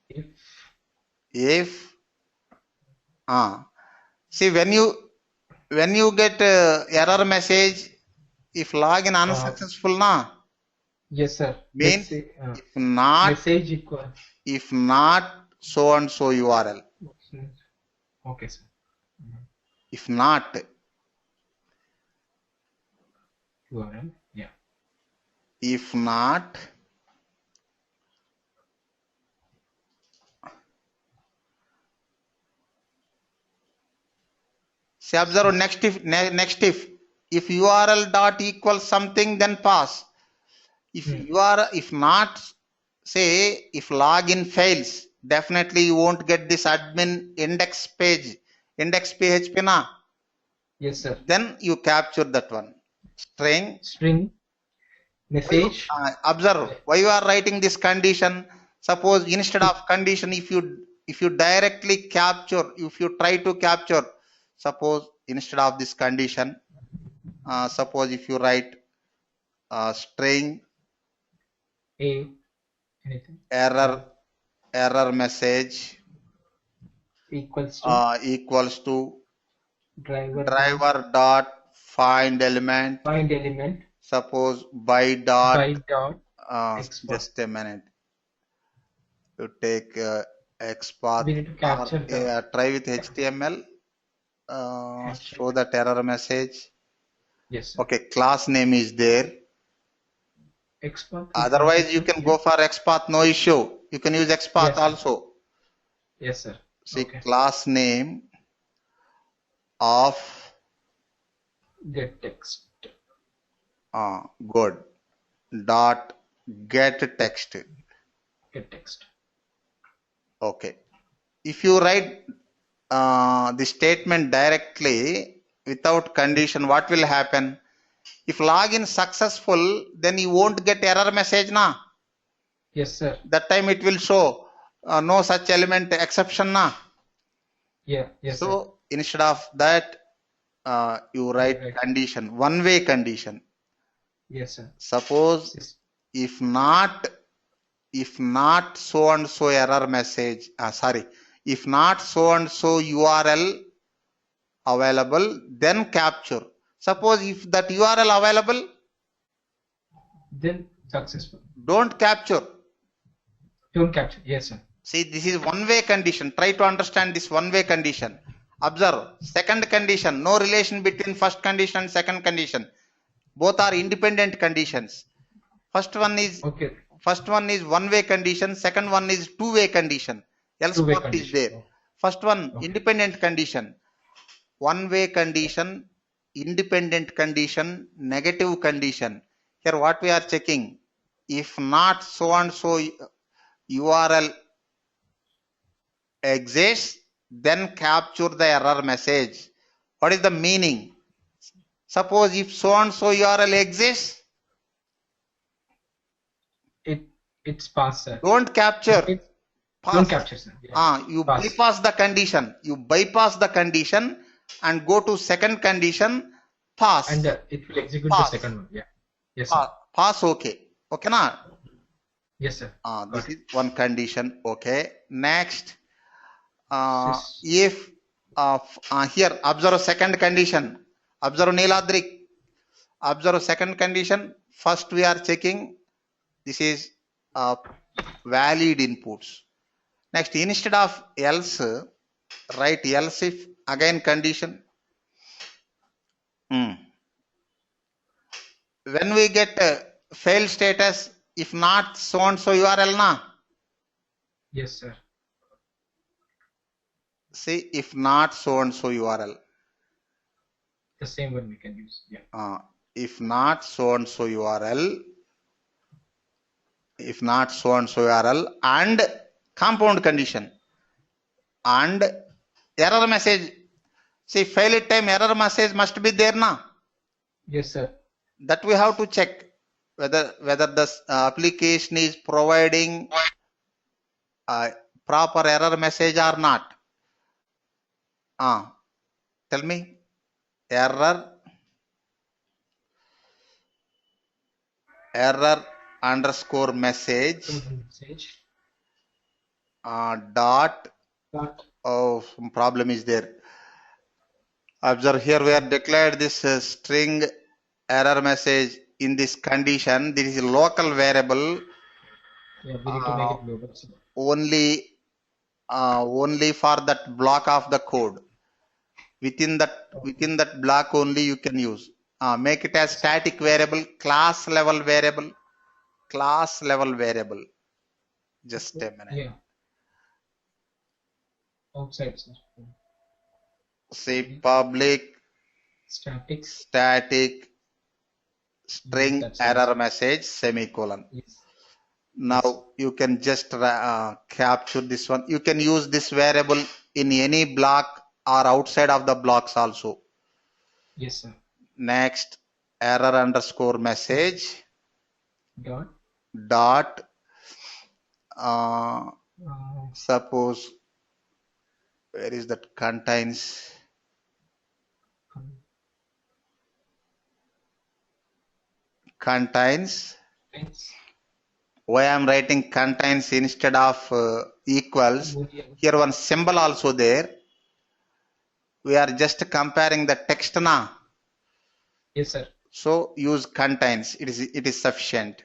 see, when you get error message, if login unsuccessful na, yes sir, means say, if not, message equal, if not so and so URL, okay sir, if not URL, yeah, if not see, observe next if URL dot equals something, then pass. If not, say if login fails, definitely you won't get this admin index page, index PHP na. yes sir, Then you capture that one. String message. Observe why you are writing this condition. Suppose instead of condition, if you directly capture, if you try to capture, suppose instead of this condition, suppose if you write string Anything error message equals to driver dot find element, suppose by dot just a minute, you take XPath, we need to capture try with HTML, show that error message. Yes sir. Okay, class name is there. XPath, otherwise you can go for XPath, no issue, you can use XPath also. Yes sir. See, class name of get text, good dot get text. Okay, if you write the statement directly without condition, what will happen? If login successful, then you won't get error message na. Yes sir. That time it will show no such element exception na. Yeah. Yes so sir. Instead of that, you write condition, one way condition. Yes sir. Suppose if not so and so error message, if not so and so URL available, then capture. Suppose if that URL available, then successful. Don't capture. Yes sir. See, this is one way condition. Try to understand this one way condition. Observe second condition, no relation between first condition and second condition. Both are independent conditions. First one is one way condition, second one is two way condition. Else what is there? First one independent condition, one way condition, independent condition, negative condition. Here what we are checking, if not so and so URL exists, then capture the error message. What is the meaning? Suppose if so and so URL exists, it's pass, sir. Don't capture. Pass. Don't capture, sir. Yeah. You bypass the condition. You bypass the condition and go to second condition. Pass. And it will execute the second one. Yeah. Yes, sir. Pass. Okay. Okay, na? Yes, sir. This is one condition. Okay. Next, if here observe second condition. Observe Neeladri. Observe second condition. First we are checking. This is valid inputs. Next, instead of else, write else if, again condition. When we get fail status, if not so and so URL na. Yes, sir. See, if not so and so URL. The same one we can use. Yeah. If not so and so URL. If not so and so URL and compound condition and error message. See, fail it time error message must be there na. Yes, sir. That we have to check whether the application is providing proper error message or not. Tell me, error error underscore message dot. Oh, some problem is there. Observe here, we have declared this string error message in this condition. This is a local variable. Yeah, we need to make it global. Only for that block of the code. Within that block only you can use. Make it as static variable, class level variable. Just a minute. Yeah. Outside, sir. Say public static string error message semicolon. Yes. Now you can just capture this one. You can use this variable in any block or outside of the blocks also. Yes, sir. Next, error underscore message dot suppose where is that contains why I am writing contains instead of equals. Here one symbol also there. We are just comparing the text na. Yes, sir. So use contains. It is sufficient.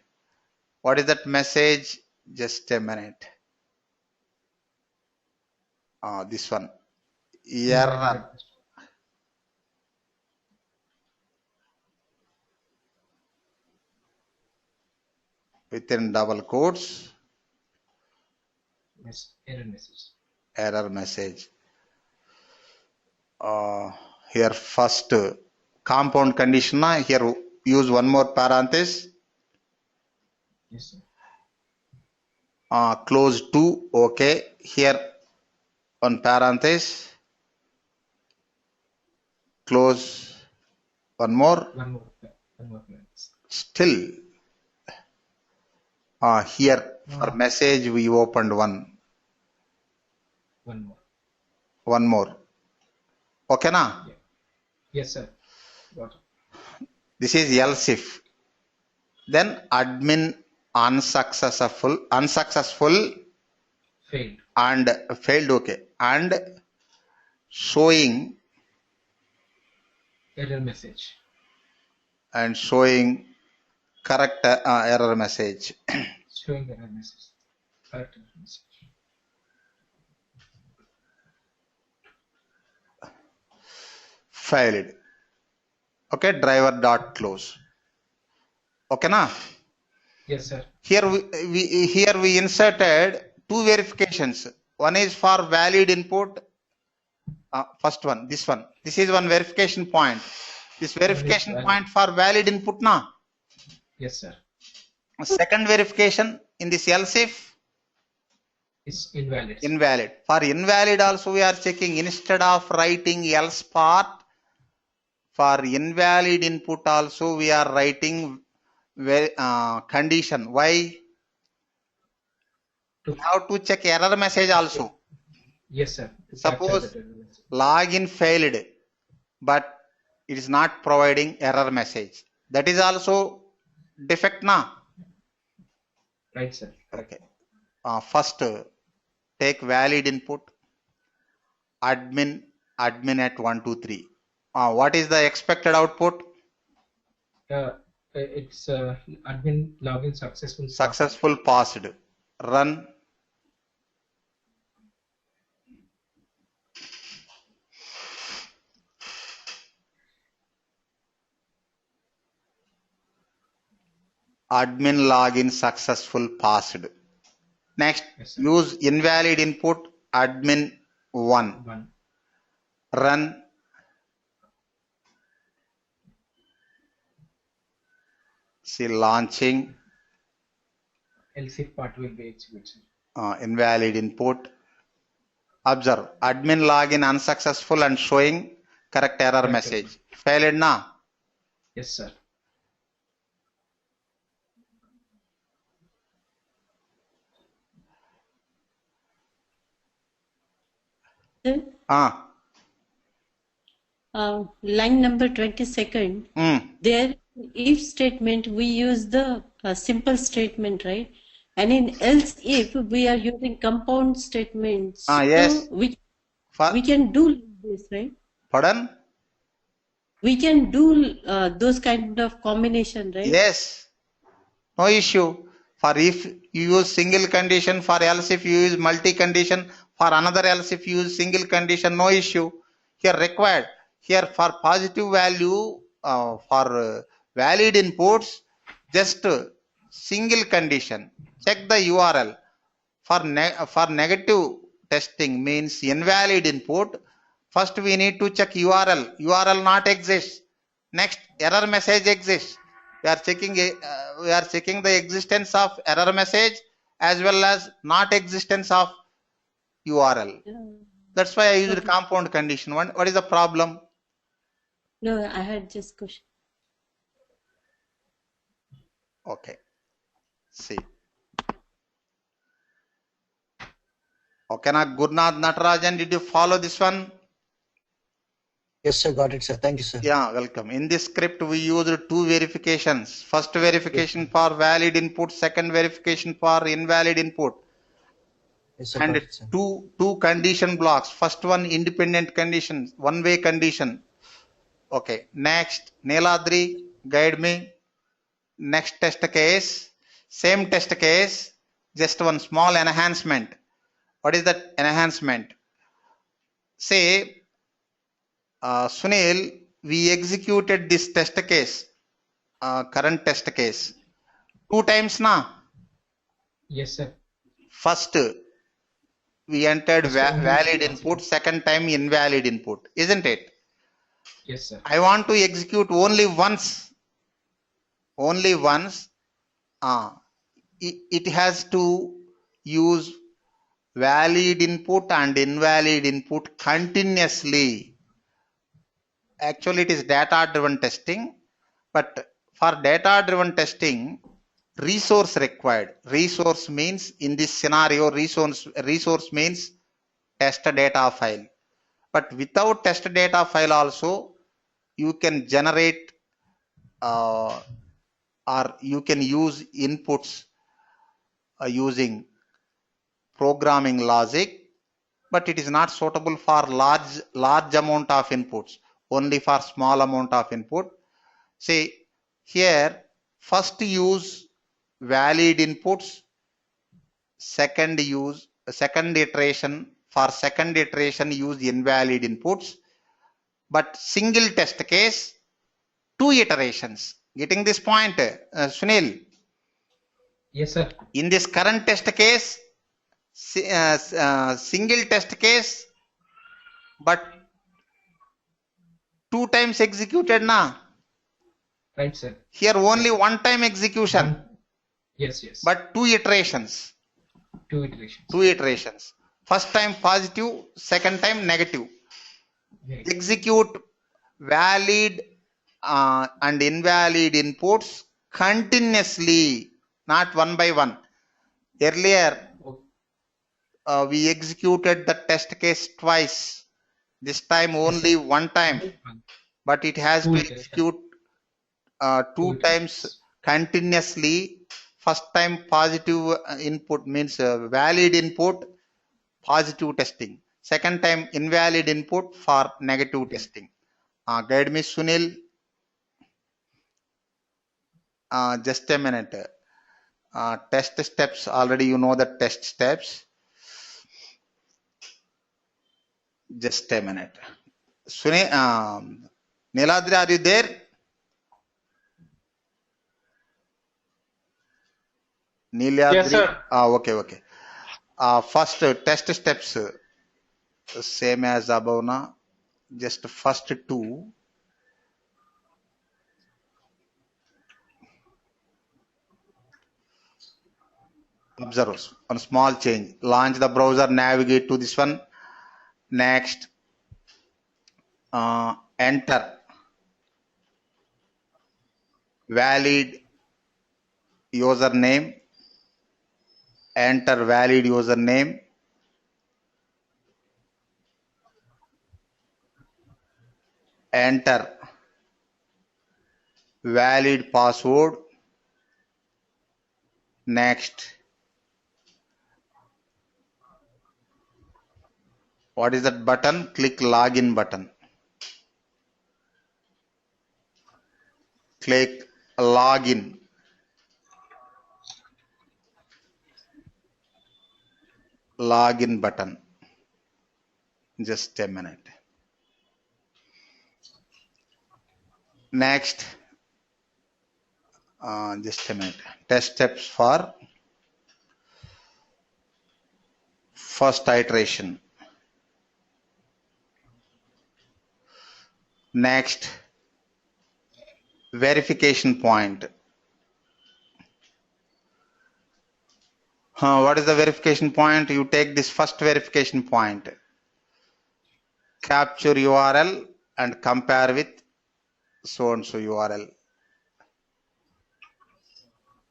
What is that message? Just a minute. This one. Error. Within double quotes. Yes, error message. Error message. Here first compound condition. Here use one more parenthesis. Yes, sir. Close 2. Okay. Here one parenthesis. Close one more. Still. Here for message we opened one. One more. Okay na? Yeah. Yes, sir. Got it. This is else if. Then admin unsuccessful failed and failed. Okay. And showing error message. And showing correct error message. Showing error message. Correct error message. Failed. Okay, driver dot close. Okay na? Yes, sir. Here we inserted two verifications. One is for valid input. First one, this one. This is one verification point. This verification point for valid input na? Yes, sir. Second verification in this else if is invalid. Invalid. For invalid also we are checking instead of writing else part. For invalid input also we are writing condition. Why? We have to check error message also. Yes, sir. Suppose login failed, but it is not providing error message. That is also defect na? Right, sir. Okay. First take valid input, admin at 1 2 3. What is the expected output? It's admin login successful. Successful passed. Run. Admin login successful passed. Next, yes, use invalid input admin 1. Run. See launching. Else if part will be executed. Invalid input. Observe admin login unsuccessful and showing correct error message. Failed na? Yes, sir. Line number 22nd. There if statement, we use the simple statement, right? And in else if, we are using compound statements. Yes. So we can do this, right? Pardon? We can do those kind of combination, right? Yes. No issue. For if you use single condition, for else if you use multi condition, for another else if you use single condition, no issue. Here required. Here for positive value, for valid inputs, just single condition. Check the URL. For negative testing means invalid input. First we need to check URL. URL not exists. Next error message exists. We are checking the existence of error message as well as not existence of URL. That's why I used Okay. compound condition. What is the problem? No, I had just question. Okay. See. Okay, now Gurnath Natarajan, did you follow this one? Yes, sir. Got it, sir. Thank you, sir. Yeah, welcome. In this script, we used two verifications. First verification for valid input, second verification for invalid input. Yes, sir. And Got it, sir. two condition blocks. First one independent condition, one-way condition. Okay. Next, Neeladri, guide me. Next test case, same test case, just one small enhancement. What is that enhancement? Say, Sunil, we executed this test case, current test case, 2 times na? Yes, sir. First, we entered First time valid we- input, second time invalid input, isn't it? Yes, sir. I want to execute only once. Only once. It has to use valid input and invalid input continuously. Actually, it is data-driven testing, but for data-driven testing, resource required. Resource means, in this scenario, resource means test data file. But without test data file also, you can generate or you can use inputs using programming logic, but it is not suitable for large amount of inputs, only for small amount of input. See here, first use valid inputs, second iteration, for second iteration use invalid inputs, but single test case, 2 iterations. Getting this point, Sunil? Yes, sir. In this current test case, single test case, but 2 times executed na? Right, sir. Here only one time execution. Yes. But 2 iterations. 2 iterations. 2 iterations. First time positive, second time negative. Right. Execute valid and invalid inputs continuously, not one by one. Earlier, we executed the test case twice. This time only one time, but it has to execute 2 times continuously. First time positive input means valid input, positive testing. Second time invalid input for negative testing. Guide me, Sunil. Just a minute. Test steps, already you know the test steps. Just a minute. Sunil, Neeladri, are you there? Neeladri? Yes, sir. Okay. First test steps, same as above now. Just first 2. Observe one small change. Launch the browser, navigate to this one. Next, enter valid username. Enter valid username. Enter valid password. Next, what is that button? Click login button. Click login. Login button. Just a minute. Next, just a minute. Test steps for first iteration. Next, verification point. What is the verification point? You take this first verification point, capture URL and compare with so and so URL.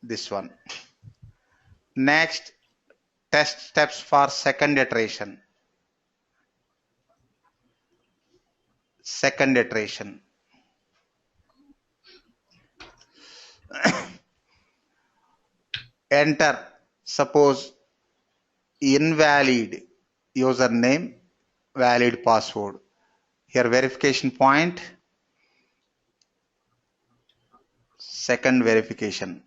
This one. Next, test steps for second iteration. Second iteration. Enter, suppose invalid username, valid password. Here verification point, second verification,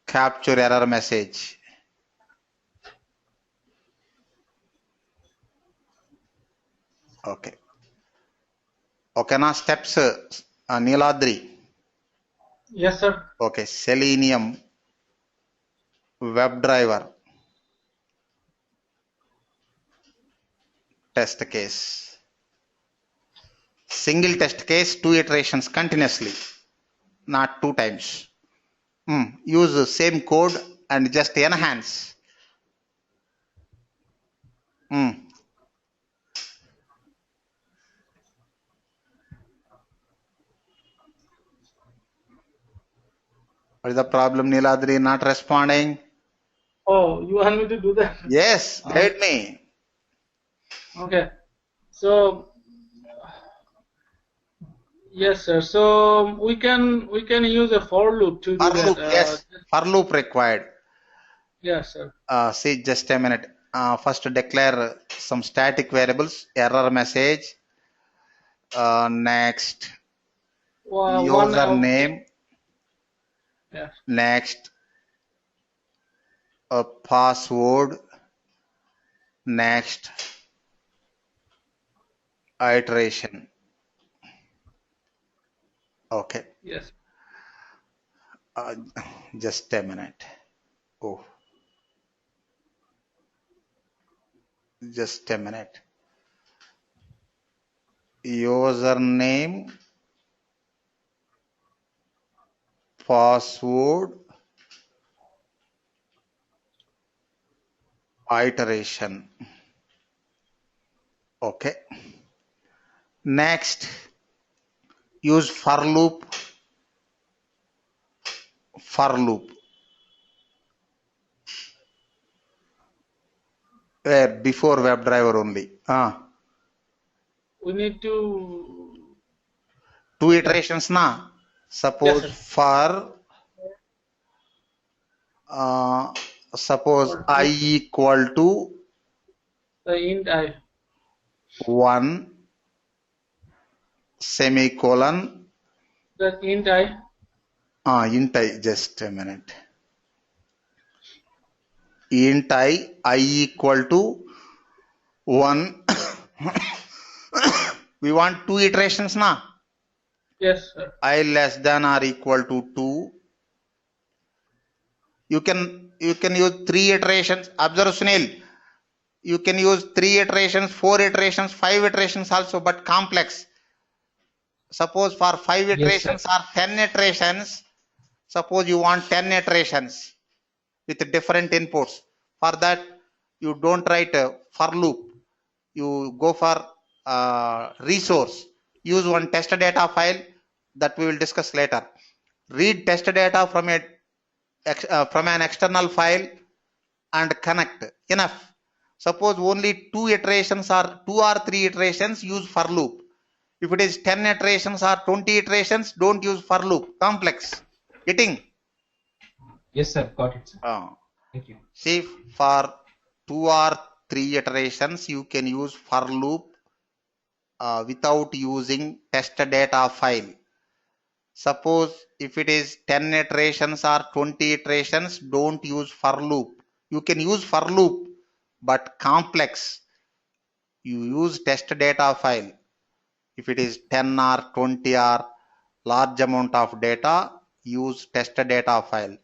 capture error message. Okay. Okay, now steps, Neeladri. Yes, sir. Okay, Selenium WebDriver test case. Single test case, 2 iterations continuously, not 2 times. Use the same code and just enhance. What is the problem, Neeladri? Not responding? Oh, you want me to do that? Yes, guide me. Okay. So, yes, sir. So we can use a for loop to do For loop, that. yes. For loop required. Yes, sir. See, just a minute. First declare some static variables, error message. Next, username. Yes. Next, a password. Next, iteration. Okay. Yes. Just a minute. Oh, just a minute. Username, password, iteration. Okay. Next, use for loop. For loop. Where before WebDriver only. We need to 2 iterations na. Suppose yes, for suppose I equal to the int I 1 semicolon. the int I. Int I, just a minute. Int I equal to 1. We want 2 iterations na. Yes, sir. I less than or equal to 2. You can use 3 iterations. Observe, Sunil. You can use 3 iterations, 4 iterations, 5 iterations also, but complex. Suppose for 5 iterations or 10 iterations, suppose you want 10 iterations with different inputs. For that, you don't write a for loop. You go for resource. Use one test data file that we will discuss later. Read test data from an external file and connect. Enough. Suppose only 2 iterations or 2 or 3 iterations, use for loop. If it is 10 iterations or 20 iterations, don't use for loop. Complex. Getting? Yes, sir. Got it, sir. Thank you. See, for 2 or 3 iterations, you can use for loop without using test data file. Suppose if it is 10 iterations or 20 iterations, don't use for loop. You can use for loop, but complex. You use test data file. If it is 10 or 20 or large amount of data, use test data file.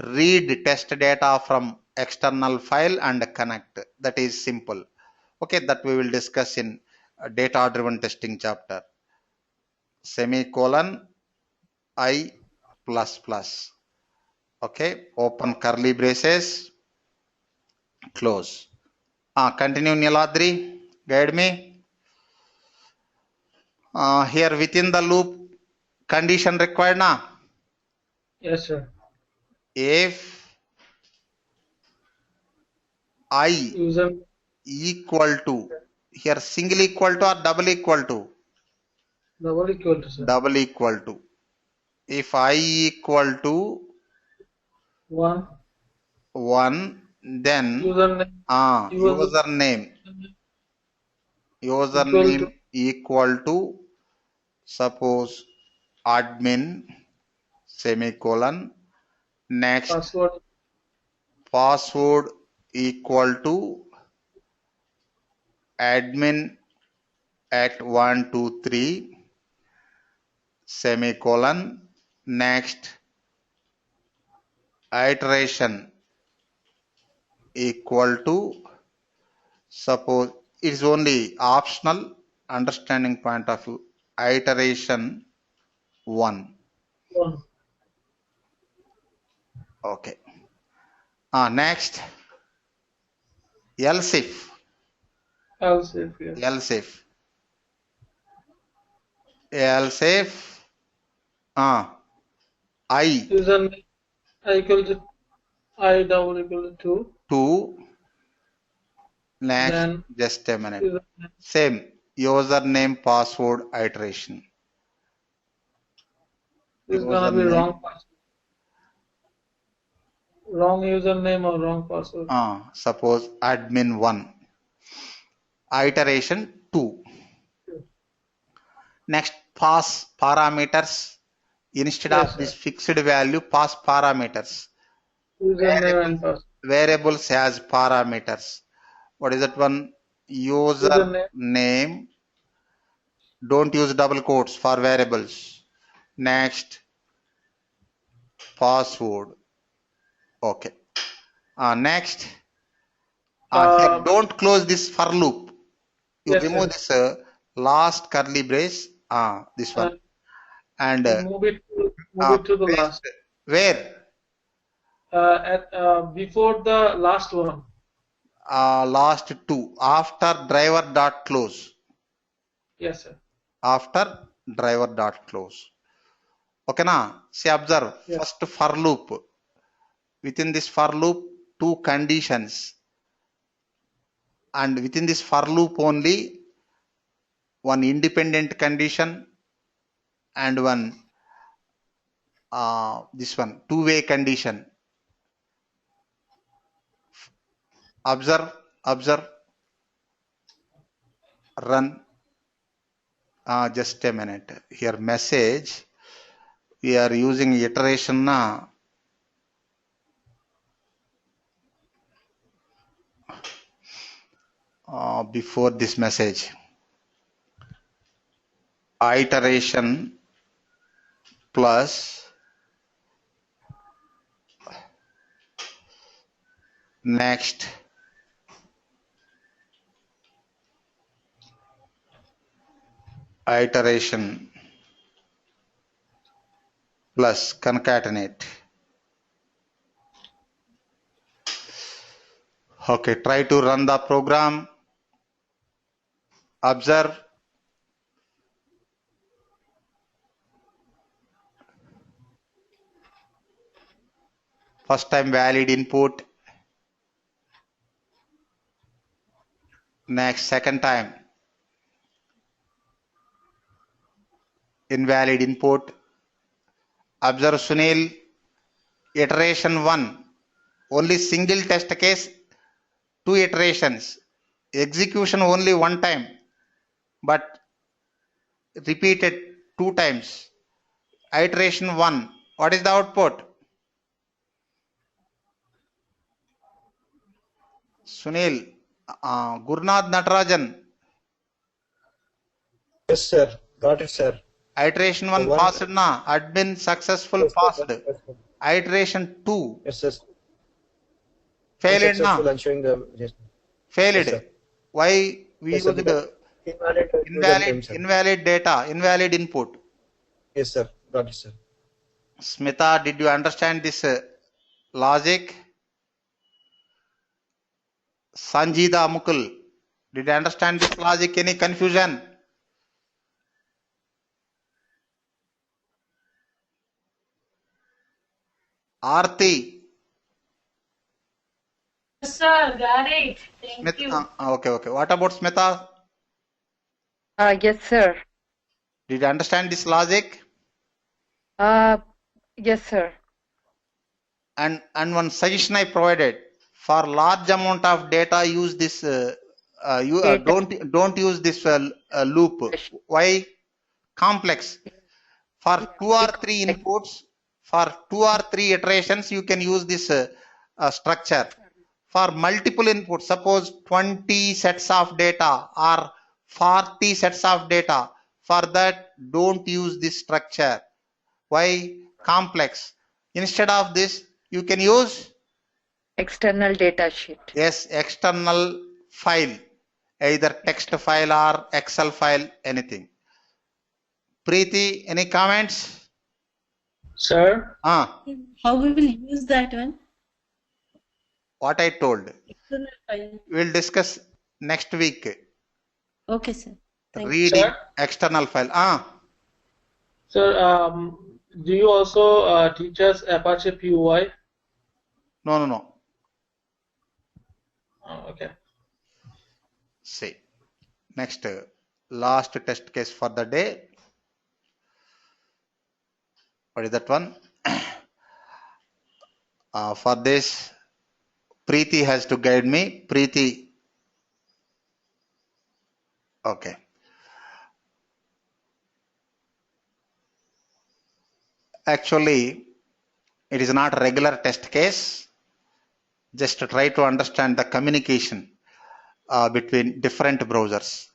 Read test data from external file and connect. That is simple. Okay, that we will discuss in data driven testing chapter. Semicolon I plus plus. Okay, open curly braces, close. Continue, Niladri. Guide me. Here within the loop, condition required na? Yes, sir. If I User equal to, here single equal to or double equal to? double equal to, sir. Double equal to. If I equal to 1, 1, then username username equal to suppose admin semicolon, next password equal to admin at 123 semicolon, next iteration equal to, suppose it is only optional, understanding point of view, iteration 1. Okay. Next else if else if I username equal to I double equal to 2. Next, then just a minute. Same username password iteration. This is gonna be wrong password. Wrong username or wrong password. Suppose admin 1. Iteration 2. Next, pass parameters. Instead of this fixed value, pass parameters. Username and password. Variables has parameters. What is that one? User name. Don't use double quotes for variables. Next, password. Okay. Next, here don't close this for loop. You remove this last curly brace. This one. And move it to the last. Where? Before the last one. Last 2. After driver dot close. Yes, sir. After driver dot close. Okay, na? See, observe. First for loop. Within this for loop, 2 conditions. And within this for loop only, one independent condition and one this one two-way condition. Observe, run. Just a minute. Here message. We are using iteration now. Before this message. Iteration plus next iteration plus concatenate. Okay, try to run the program. Observe. First time valid input. Next, second time. invalid input. Observe Sunil, iteration 1, only single test case, 2 iterations, execution only one time, but repeated 2 times. Iteration 1, what is the output? Sunil, Gurnath Natarajan. Yes, sir. Got it, sir. Iteration 1 One. passed na, admin successful Yes, sir, passed. successful. Iteration 2 Yes, sir. failed Unsuccessful na, and showing the yes. failed. Yes, sir. Why we Yes, sir. used Because invalid name, sir. invalid data, invalid input. Yes, sir. Got it, sir. Smita, did you understand this logic? Sanjida Mukul, did you understand this logic? Any confusion? Aarti, Sir, got it. Thank Smith, you. okay. What about Smita? Yes, sir. Did you understand this logic? Yes, sir. And one suggestion I provided, for large amount of data, use this. Data. Don't use this loop. Why? Complex. For Yeah, 2 or very 3 complex. inputs, for 2 or 3 iterations, you can use this structure. For multiple inputs, suppose 20 sets of data or 40 sets of data, for that don't use this structure. Why? Complex. Instead of this, you can use External data sheet. yes, external file, either text file or Excel file, anything. Preeti, any comments? Sir, How we will use that one? What I told. External file. We'll discuss next week. Okay, sir. Thank you. Reading Sir? external file. Sir, do you also teach us Apache PUI? No. Oh, okay. See, next last test case for the day. What is that one? For this, Preeti has to guide me. Preeti. Okay. Actually, it is not a regular test case. Just try to understand the communication between different browsers.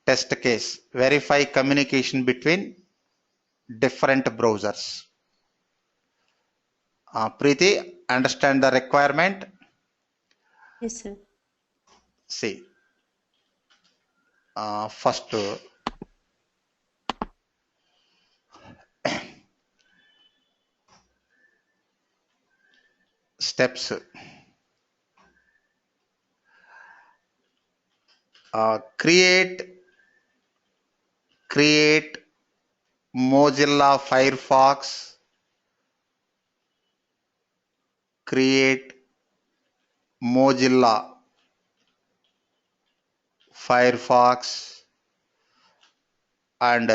Test case. Verify communication between different browsers. Preeti, understand the requirement? Yes, sir. See, first steps. Create Mozilla Firefox. Create Mozilla Firefox and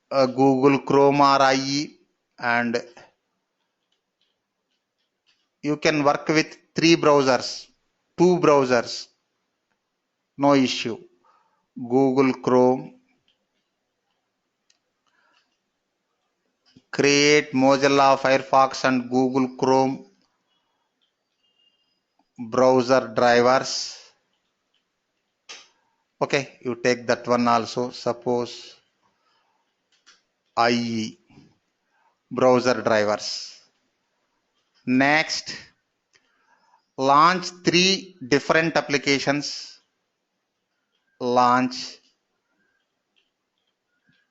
Google Chrome or IE, and you can work with 3 browsers, 2 browsers, no issue. Google Chrome, create Mozilla Firefox and Google Chrome browser drivers. Okay, you take that one also. Suppose IE browser drivers. Next, launch 3 different applications. Launch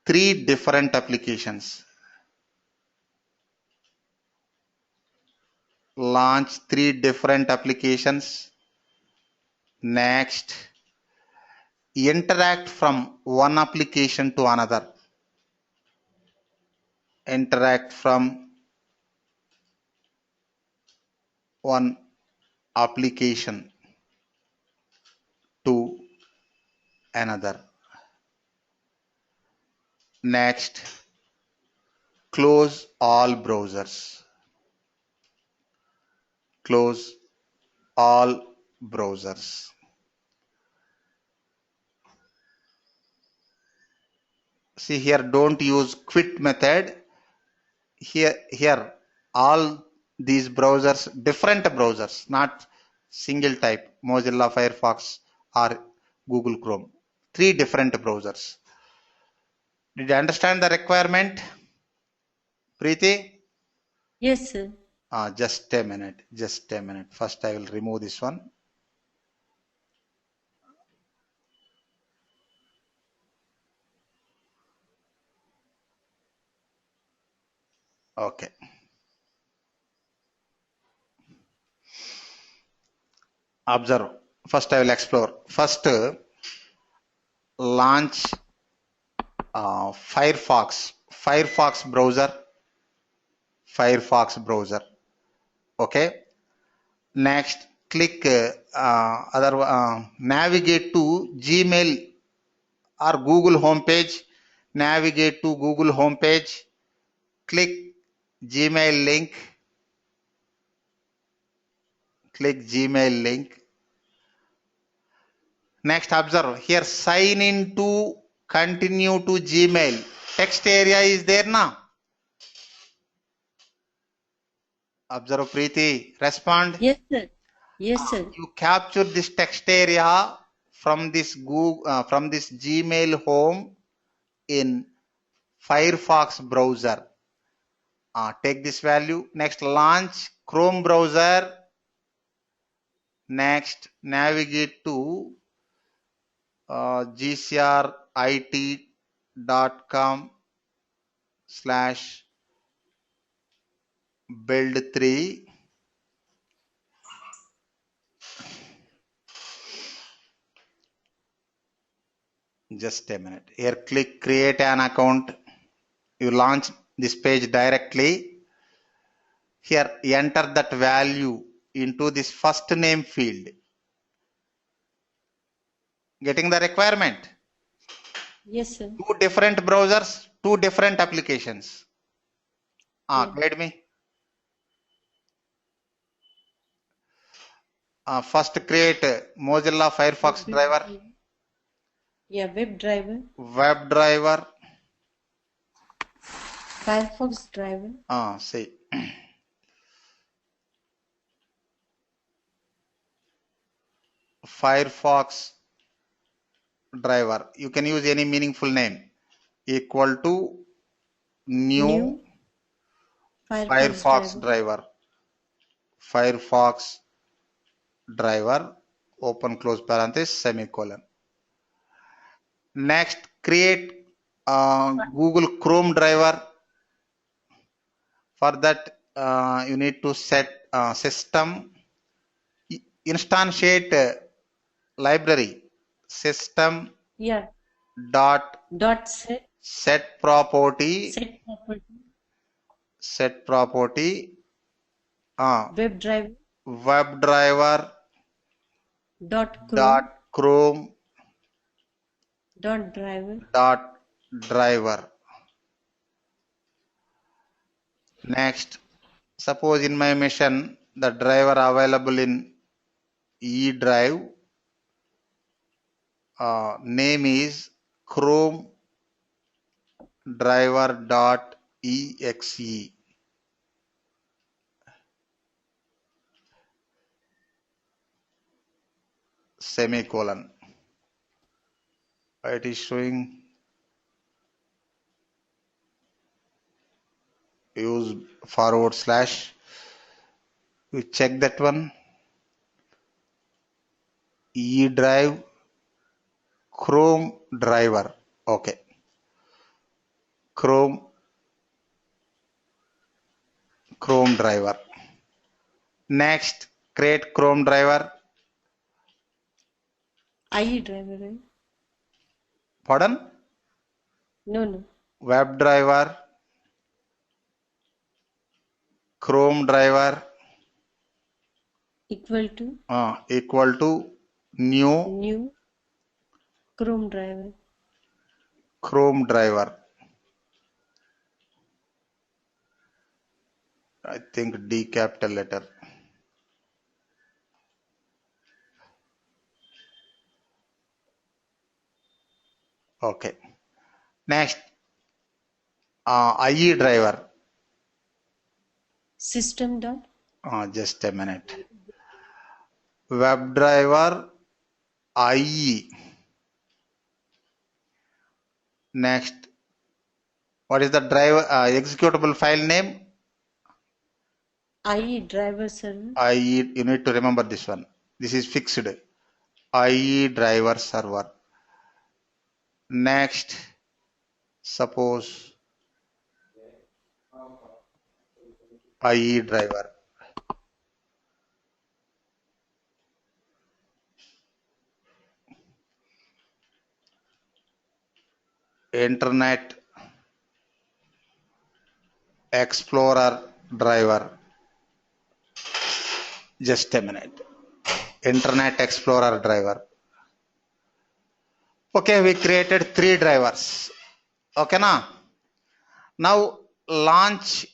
3 different applications. Launch 3 different applications. Next, interact from one application to another. Interact from one application to another. Next, close all browsers. Close all browsers. See here, don't use quit method. Here all these browsers, different browsers, not single type, Mozilla Firefox or Google Chrome. 3 different browsers. Did you understand the requirement, Preeti? Yes, sir. Just a minute. Just a minute. First, I will remove this one. Okay. Observe. First, I will explore. First, launch Firefox. Firefox browser. Firefox browser. Okay. Next, click navigate to Gmail or Google homepage. Navigate to Google homepage. Click Gmail link. Click Gmail link. Next, observe here, sign in to continue to Gmail. Text area is there now. Observe, Preeti. Respond. Yes, sir. Yes, sir. You capture this text area from this from this Gmail home in Firefox browser. Take this value. Next, launch Chrome browser. Next, navigate to gcrit.com/build3. Just a minute. Here, click create an account. You launch this page directly. Here, enter that value into this first name field. Getting the requirement? Yes, sir. 2 different browsers, 2 different applications. Yeah. Guide me. First create Mozilla Firefox driver. Yeah, WebDriver. WebDriver. Firefox driver. See. Firefox driver. You can use any meaningful name. Equal to new Firefox driver. Firefox driver. Open close parenthesis semicolon. Next, create Google Chrome driver. For that, you need to set system instantiate library system. Yeah. Dot Set property. WebDriver dot Chrome dot driver. Next, suppose in my machine the driver available in E drive name is Chrome driver dot exe. Semicolon. It is showing use /. We check that one. E drive Chrome driver. Okay. Chrome driver. Next, create Chrome driver. IE driver, right? Pardon? No. WebDriver, Chrome driver equal to new Chrome driver. I think D capital letter. Okay. Next, IE driver. System dot. Just a minute. WebDriver IE. Next, what is the driver executable file name? IE driver server. IE. You need to remember this one. This is fixed. IE driver server. Next, suppose IE driver. Internet Explorer driver. Just a minute. Internet Explorer driver. Okay, we created 3 drivers. Okay, now launch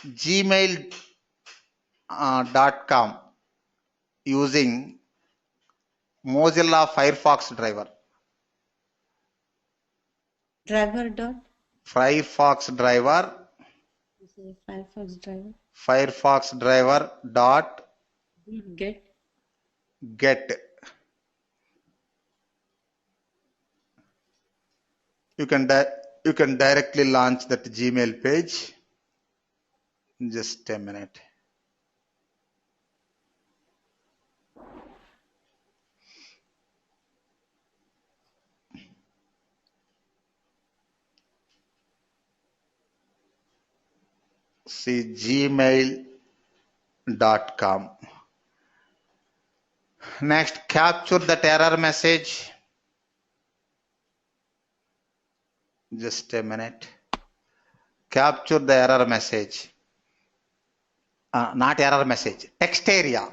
gmail.com using Mozilla Firefox driver. Driver dot. Firefox driver. Firefox driver. Firefox driver dot get. You can directly launch that Gmail page. Just a minute. See gmail.com. Next, capture that error message. Just a minute. Capture the error message. Not error message. Text area.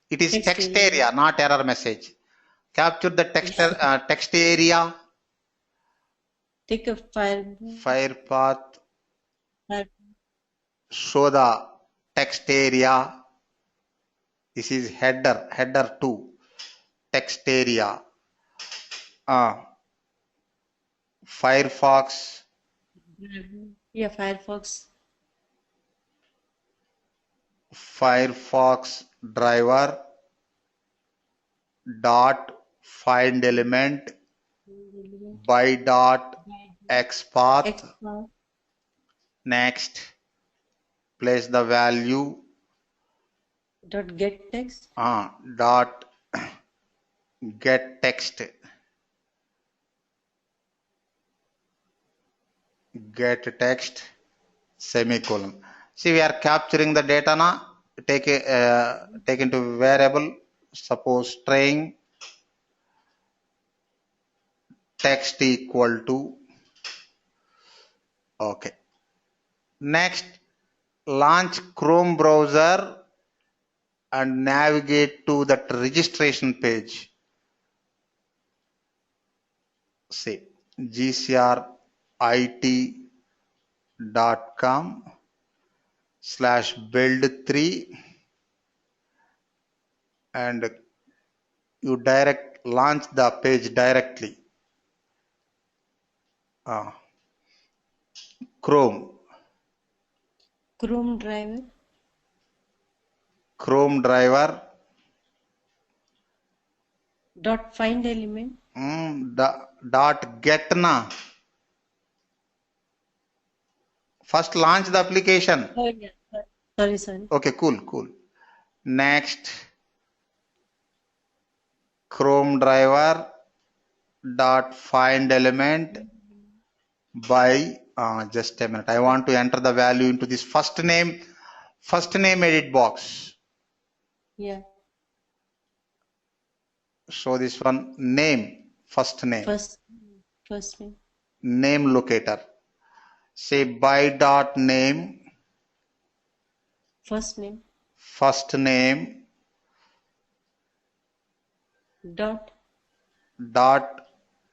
It is text area, not error message. Capture the text area. Take a fire path. Show the text area. This is header 2. Text area. Firefox. Yeah, Firefox. Firefox driver dot find element by dot xpath. Next, place the value dot get text. Dot get text. Get text semicolon. See, we are capturing the data now. Take into variable, suppose string text equal to. Okay. Next, launch Chrome browser and navigate to that registration page. See, gcrit.com/build3 and you launch the page directly. Chrome driver dot find element dot get na. First launch the application. Oh, yeah. Sorry. Okay, cool. Next, Chrome driver dot find element by just a minute. I want to enter the value into this first name edit box. Yeah. So this one name, first name. First name. Name locator. Say by dot name. First name. Dot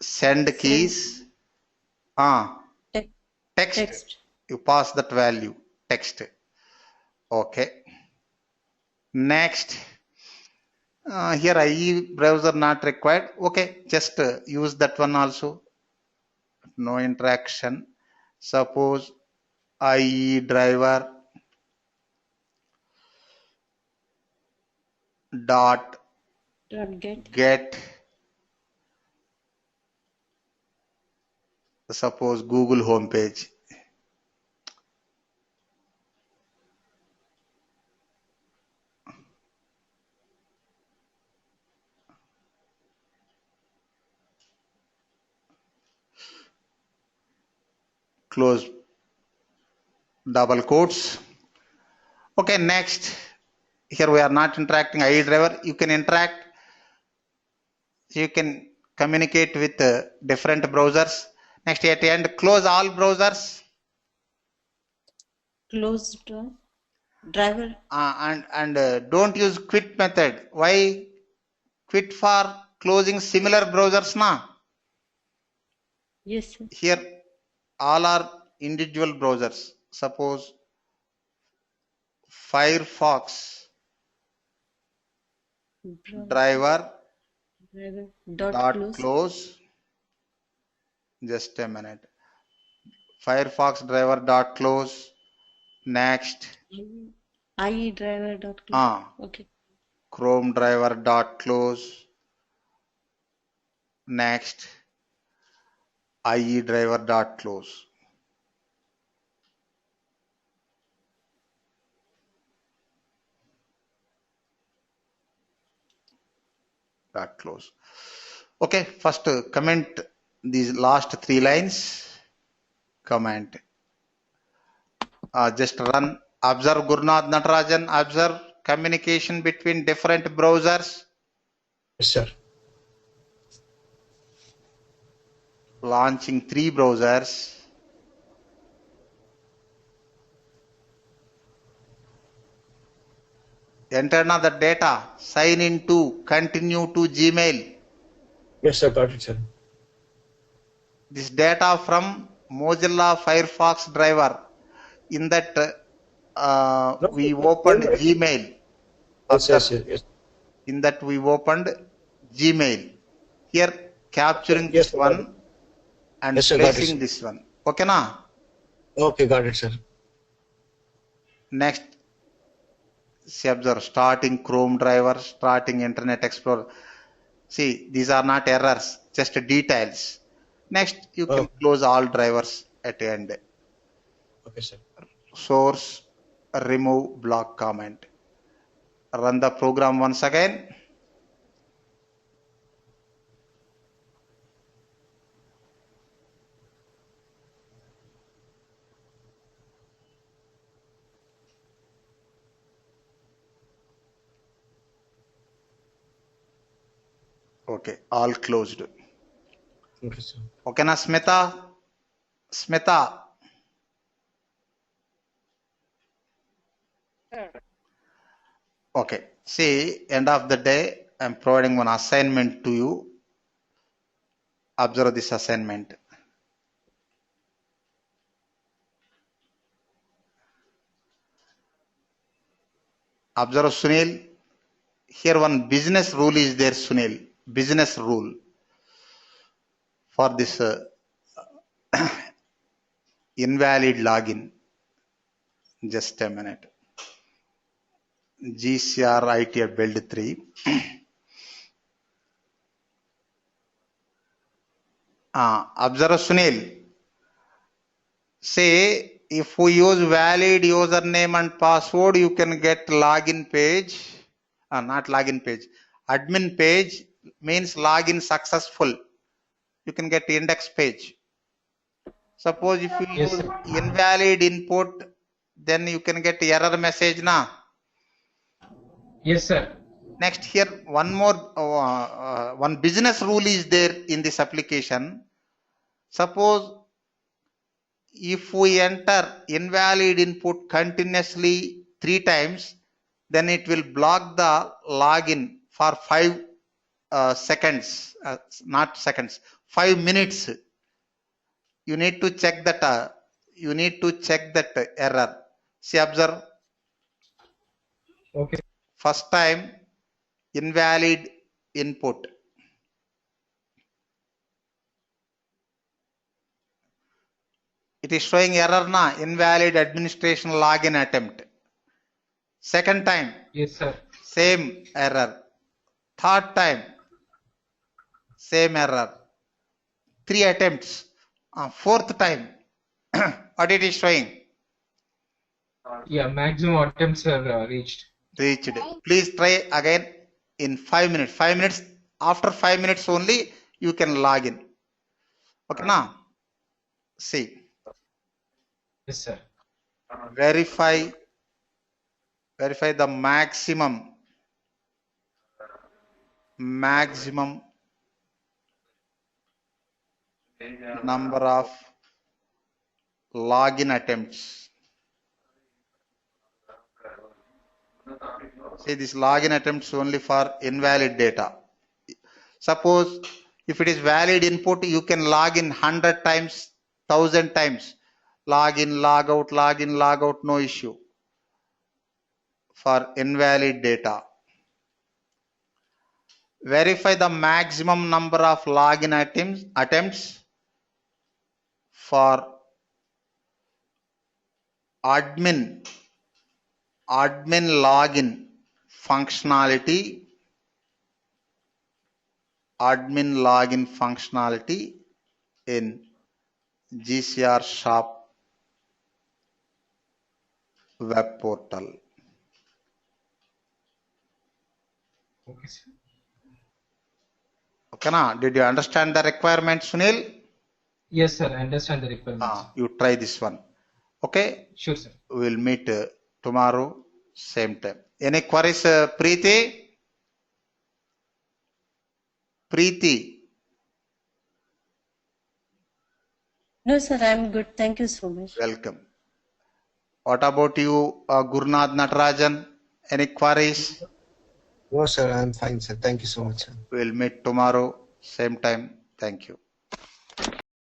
send keys. Text. You pass that value. Text. Okay. Next, here IE browser not required. Okay, just use that one also. No interaction. Suppose IE driver dot get suppose Google homepage. Close double quotes. Okay, next. Here we are not interacting IE driver. You can interact. You can communicate with different browsers. Next, at the end, close all browsers. Close driver. And don't use quit method. Why? Quit for closing similar browsers, na? Yes, sir. Here, all are individual browsers. Suppose Firefox driver dot close. Just a minute. Firefox driver dot close. Next. IE driver dot close. Okay. Chrome driver dot close. Next. IE driver dot close. Dot close. Okay, first comment these last 3 lines. Comment. Just run. Observe Gurnath Natarajan. Observe communication between different browsers. Yes, sir. Launching 3 browsers. Enter now the data. Sign into. Continue to Gmail. Yes, sir. Got it, sir. This data from Mozilla Firefox driver. In that we opened Gmail. Yes. In that we opened Gmail. Here capturing this one and placing this one. Okay, na? Okay, got it, sir. Next, see, observe starting Chrome driver, starting Internet Explorer. See, these are not errors, just details. Next, you can close all drivers at the end. Okay, sir. Source, remove block comment. Run the program once again. Okay, all closed. Okay, sir. Okay, na Smita? Smita. Okay, see, end of the day, I'm providing one assignment to you. Observe this assignment. Observe Sunil. Here one business rule is there, Sunil. Business rule for this invalid login. Just a minute. GCR ITF build 3. Observe Sunil. Say if we use valid username and password, you can get login page. Not login page. Admin page means login successful. You can get index page. Suppose if you use invalid input, then you can get error message, na? Yes, sir. Next, here one more one business rule is there in this application. Suppose if we enter invalid input continuously 3 times, then it will block the login for 5 seconds, not seconds, 5 minutes. You need to check that. You need to check that error. See, observe. Okay. First time invalid input. It is showing error na, invalid administration login attempt. Second time, Yes, sir. same error. Third time, same error. 3 attempts. Fourth time, what it is showing? Yeah, maximum attempts are reached. Reached. Please try again in 5 minutes. 5 minutes. After 5 minutes only, you can log in. Okay, now see. Yes, sir. Verify the maximum number of login attempts. See, this login attempts only for invalid data. Suppose if it is valid input, you can log in 100 times, 1000 times. Log in, log out, no issue. For invalid data. Verify the maximum number of login attempts for admin login functionality. Admin login functionality in GCR shop web portal. Okay, sir. Okay, na? Did you understand the requirement, Sunil? Yes, sir. I understand the requirements. You try this one. Okay? Sure, sir. We'll meet tomorrow, same time. Any queries, Preeti? Preeti? No, sir, I'm good. Thank you so much. Welcome. What about you, Gurnath Natarajan? Any queries? No, sir, I'm fine, sir. Thank you so much, sir. We'll meet tomorrow, same time. Thank you.